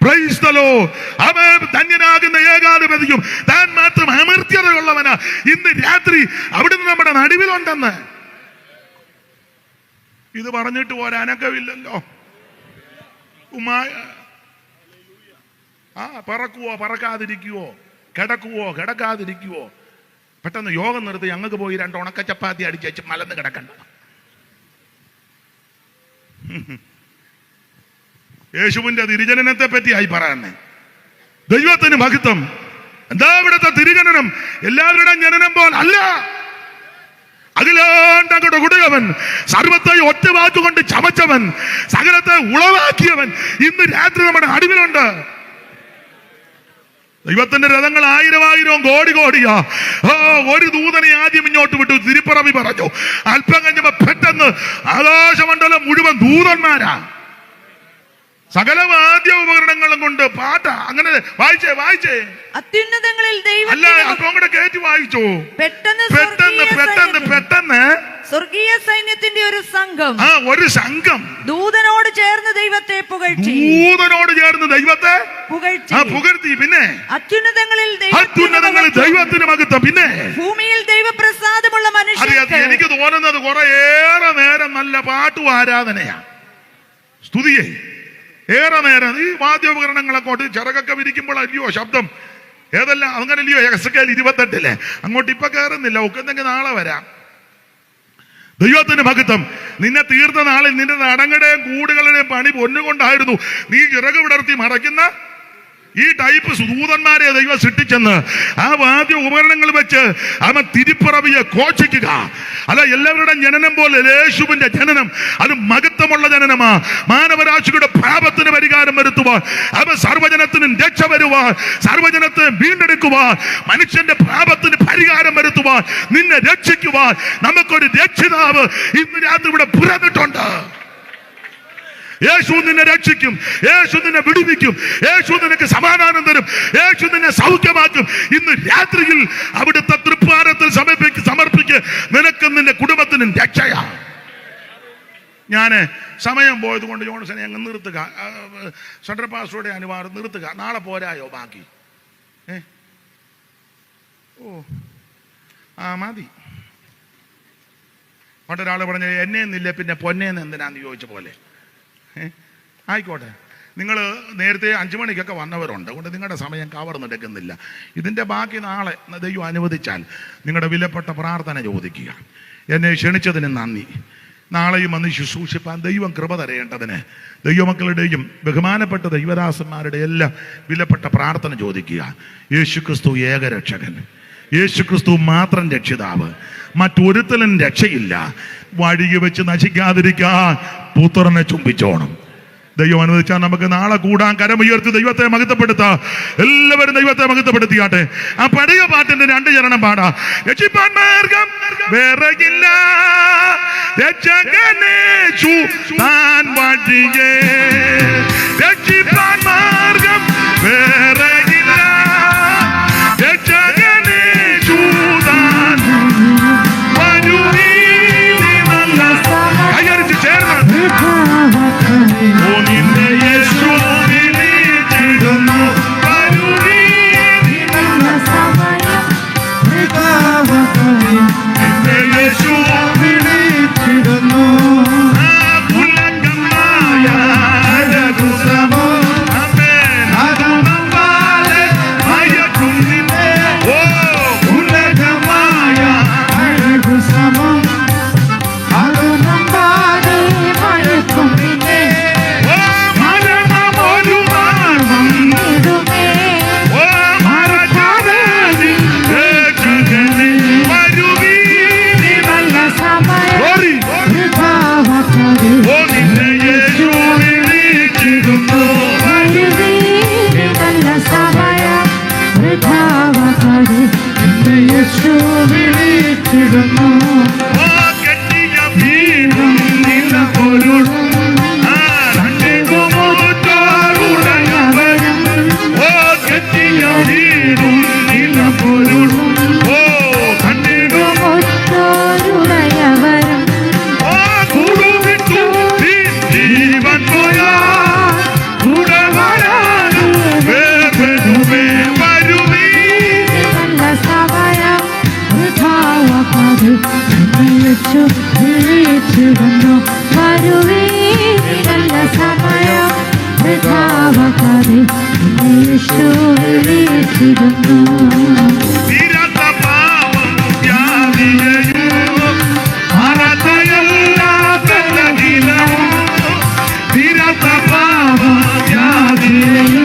Praise the Lord. അവൻ ധന്യനാകുന്ന ഏകാധിപതിയും താൻ മാത്രം അമർത്യതയുള്ളവനാ. ഇന്ന് രാത്രി അവിടുന്ന് നമ്മുടെ നടുവിലുണ്ടെന്ന്. ഇത് പറഞ്ഞിട്ട് ഒരനക്കമില്ലല്ലോ. പറക്കുവോ പറക്കാതിരിക്കുവോ, കിടക്കുവോ കിടക്കാതിരിക്കുവോ. പെട്ടെന്ന് യോഗം നിർത്തി ഞങ്ങൾക്ക് പോയി 2 ഉണക്ക ചപ്പാത്തി അടിച്ചു മലന്ന് കിടക്കണ്ട. യേശുവിന്റെ തിരുജനനത്തെ പറ്റിയായി പറയുന്നേ. ദൈവത്തിന് മഹത്വം. എന്താ ഇവിടുത്തെ തിരുജനനം? എല്ലാവരുടെയും ജനനം പോലെ അല്ല. അഖിലാണ്ടങ്ങളുടെ ഉടയവൻ, സർവത്തെ ഒറ്റ വാക്കുകൊണ്ട് ചമച്ചവൻ, സകലത്തെ ഉളവാക്കിയവൻ ഇന്ന് രാത്രി നമ്മുടെ നടുവിലുണ്ട്. ദൈവത്തിന്റെ രഥങ്ങൾ 1000 കോടിയാ. ഒരു ദൂതനെ ആദ്യം ഇങ്ങോട്ട് വിട്ടു. തിരുപ്പിറവി പറഞ്ഞു. അല്പം കഴിഞ്ഞപ്പോ പെട്ടെന്ന് ആകാശമണ്ഡലം മുഴുവൻ ദൂതന്മാരാ. സകല വാദ്യ ഉപകരണങ്ങളും കൊണ്ട് പാട്ട. അങ്ങനെ വായിച്ചേ അത്യുന്നതങ്ങളിൽ അല്ല, അല്പം കൂടെ കയറ്റി വായിച്ചു. പെട്ടെന്ന് സ്വർഗീയ സൈന്യത്തിന്റെ ഒരു സംഘം ദൂതനോട് ചേർന്ന് ദൈവത്തെ പുകഴ്ത്തി. പിന്നെ അത്യുന്നതങ്ങളിൽ ദൈവത്തിന് മഹത്വം. പിന്നെ ഭൂമിയിൽ ദൈവപ്രസാദമുള്ള മനുഷ്യർക്ക്. എനിക്ക് തോന്നുന്നത് കുറേയേറെ നേരം നല്ല പാട്ടും ആരാധനയാ, സ്തുതിയെ. ഏറെ നേരം ഈ വാദ്യോപകരണങ്ങളെ കൊണ്ട് ചിറകൊക്കെ വിരിക്കുമ്പോഴല്ലയോ ശബ്ദം. ഏതെല്ലാം അങ്ങനല്ലയോ എക്സക്കേൽ 28 അങ്ങോട്ട് ഇപ്പൊ കയറുന്നില്ല, ഒക്കെ എന്തെങ്കിലും നാളെ വരാം. ദൈവത്തിന് മഹത്വം. നിന്നെ തീർത്ത നാളിൽ നിന്റെ നടങ്ങളുടെയും കൂടുകളുടെയും പണി പൊന്നുകൊണ്ടായിരുന്നു. നീ ചിറക് വിടർത്തി മറയ്ക്കുന്ന ഈ ടൈപ്പ് ദൂതന്മാരെ ദൈവം സൃഷ്ടിച്ചെന്ന് ആ വാദ്യ ഉപകരണങ്ങൾ വെച്ച് അവൻ തിരുപ്പിറവിയെ ഘോഷിക്കുക. അല്ല, എല്ലാവരുടെയും ജനനം പോലെ യേശുവിന്റെ ജനനം അത് മഹത്വമുള്ള ജനനമാ. മാനവരാശിയുടെ പാപത്തിന് പരിഹാരം വരുത്തുവാൻ, അവൻ സർവ്വജനത്തിനും രക്ഷ വരുവാൻ, സർവ്വജനത്തെ വീണ്ടെടുക്കുവാൻ, മനുഷ്യന്റെ പാപത്തിന് പരിഹാരം വരുത്തുവാൻ, നിന്നെ രക്ഷിക്കുവാൻ നമുക്കൊരു രക്ഷിതാവ് ഇന്ന് രാത്രി ഇവിടെ പിറന്നിട്ടുണ്ട്. യേശു നിന്നെ രക്ഷിക്കും, യേശു നിന്നെ വിടുവിക്കും, യേശു നിനക്ക് സമാധാനം തരും, യേശു നിന്നെ സൗഖ്യമാക്കും. ഇന്ന് രാത്രിയിൽ അവിടുത്തെ തൃപ്പാദത്തിൽ സമർപ്പിക്ക്. നിനക്കും നിന്റെ കുടുംബത്തിനും രക്ഷയാ. ഞാന് സമയം പോയത് കൊണ്ട് ജോൺസനെ അങ്ങ് നിർത്തുക, സെൻട്രൽ പാസ്റ്ററുടെ അനുവാദം നിർത്തുക. നാളെ പോരായോ ബാക്കി? മതി. മറ്റൊരാൾ പറഞ്ഞ എന്നെന്നില്ല പിന്നെ പൊന്നേന്ന് എന്തിനാന്ന് ചോദിച്ച പോലെ. ആയിക്കോട്ടെ, നിങ്ങൾ നേരത്തെ 5 മണിക്കൊക്കെ വന്നവരുണ്ട്, അതുകൊണ്ട് നിങ്ങളുടെ സമയം കവർന്നെടുക്കുന്നില്ല. ഇതിൻ്റെ ബാക്കി നാളെ ദൈവം അനുവദിച്ചാൽ നിങ്ങളുടെ വിലപ്പെട്ട പ്രാർത്ഥന ചോദിക്കുക. എന്നെ ക്ഷണിച്ചതിന് നന്ദി. നാളെയും വന്ന് ശുശ്രൂഷിപ്പാൻ ദൈവം കൃപ തരേണ്ടതിന് ദൈവമക്കളുടെയും ബഹുമാനപ്പെട്ട ദൈവദാസന്മാരുടെ എല്ലാം വിലപ്പെട്ട പ്രാർത്ഥന ചോദിക്കുക. യേശുക്രിസ്തു ഏകരക്ഷകൻ, യേശുക്രിസ്തു മാത്രം രക്ഷിതാവ്, മറ്റൊരുത്തലും രക്ഷയില്ല. വഴിയെ വെച്ച് നശിക്കാതിരിക്കാൻ പുത്രനെ ചുംബിച്ചോണം. ദൈവം അനുവദിച്ചാൽ നമുക്ക് നാളെ കൂടാൻ, കരമുയർത്തി ദൈവത്തെ മഹത്വപ്പെടുത്താം. എല്ലാവരും ദൈവത്തെ മഹത്വപ്പെടുത്തിയാട്ടെ. ആ പഴയ പാട്ടിന്റെ 2 ചരണം പാടാം. രക്ഷിപ്പാൻ മാർഗം വേറെയില്ല, രക്ഷകനേശു താൻ വഴിയേ. രക്ഷിപ്പാൻ മാർഗം വേറെയില്ല, രക്ഷകനേശു താൻ വഴിയേ. കൈയടിച്ച് ചേർന്ന് തീരാത്ത പാവം വ്യാധിയും മറതയല്ലാത്ത തീരാത്ത പാവം വ്യാധിയും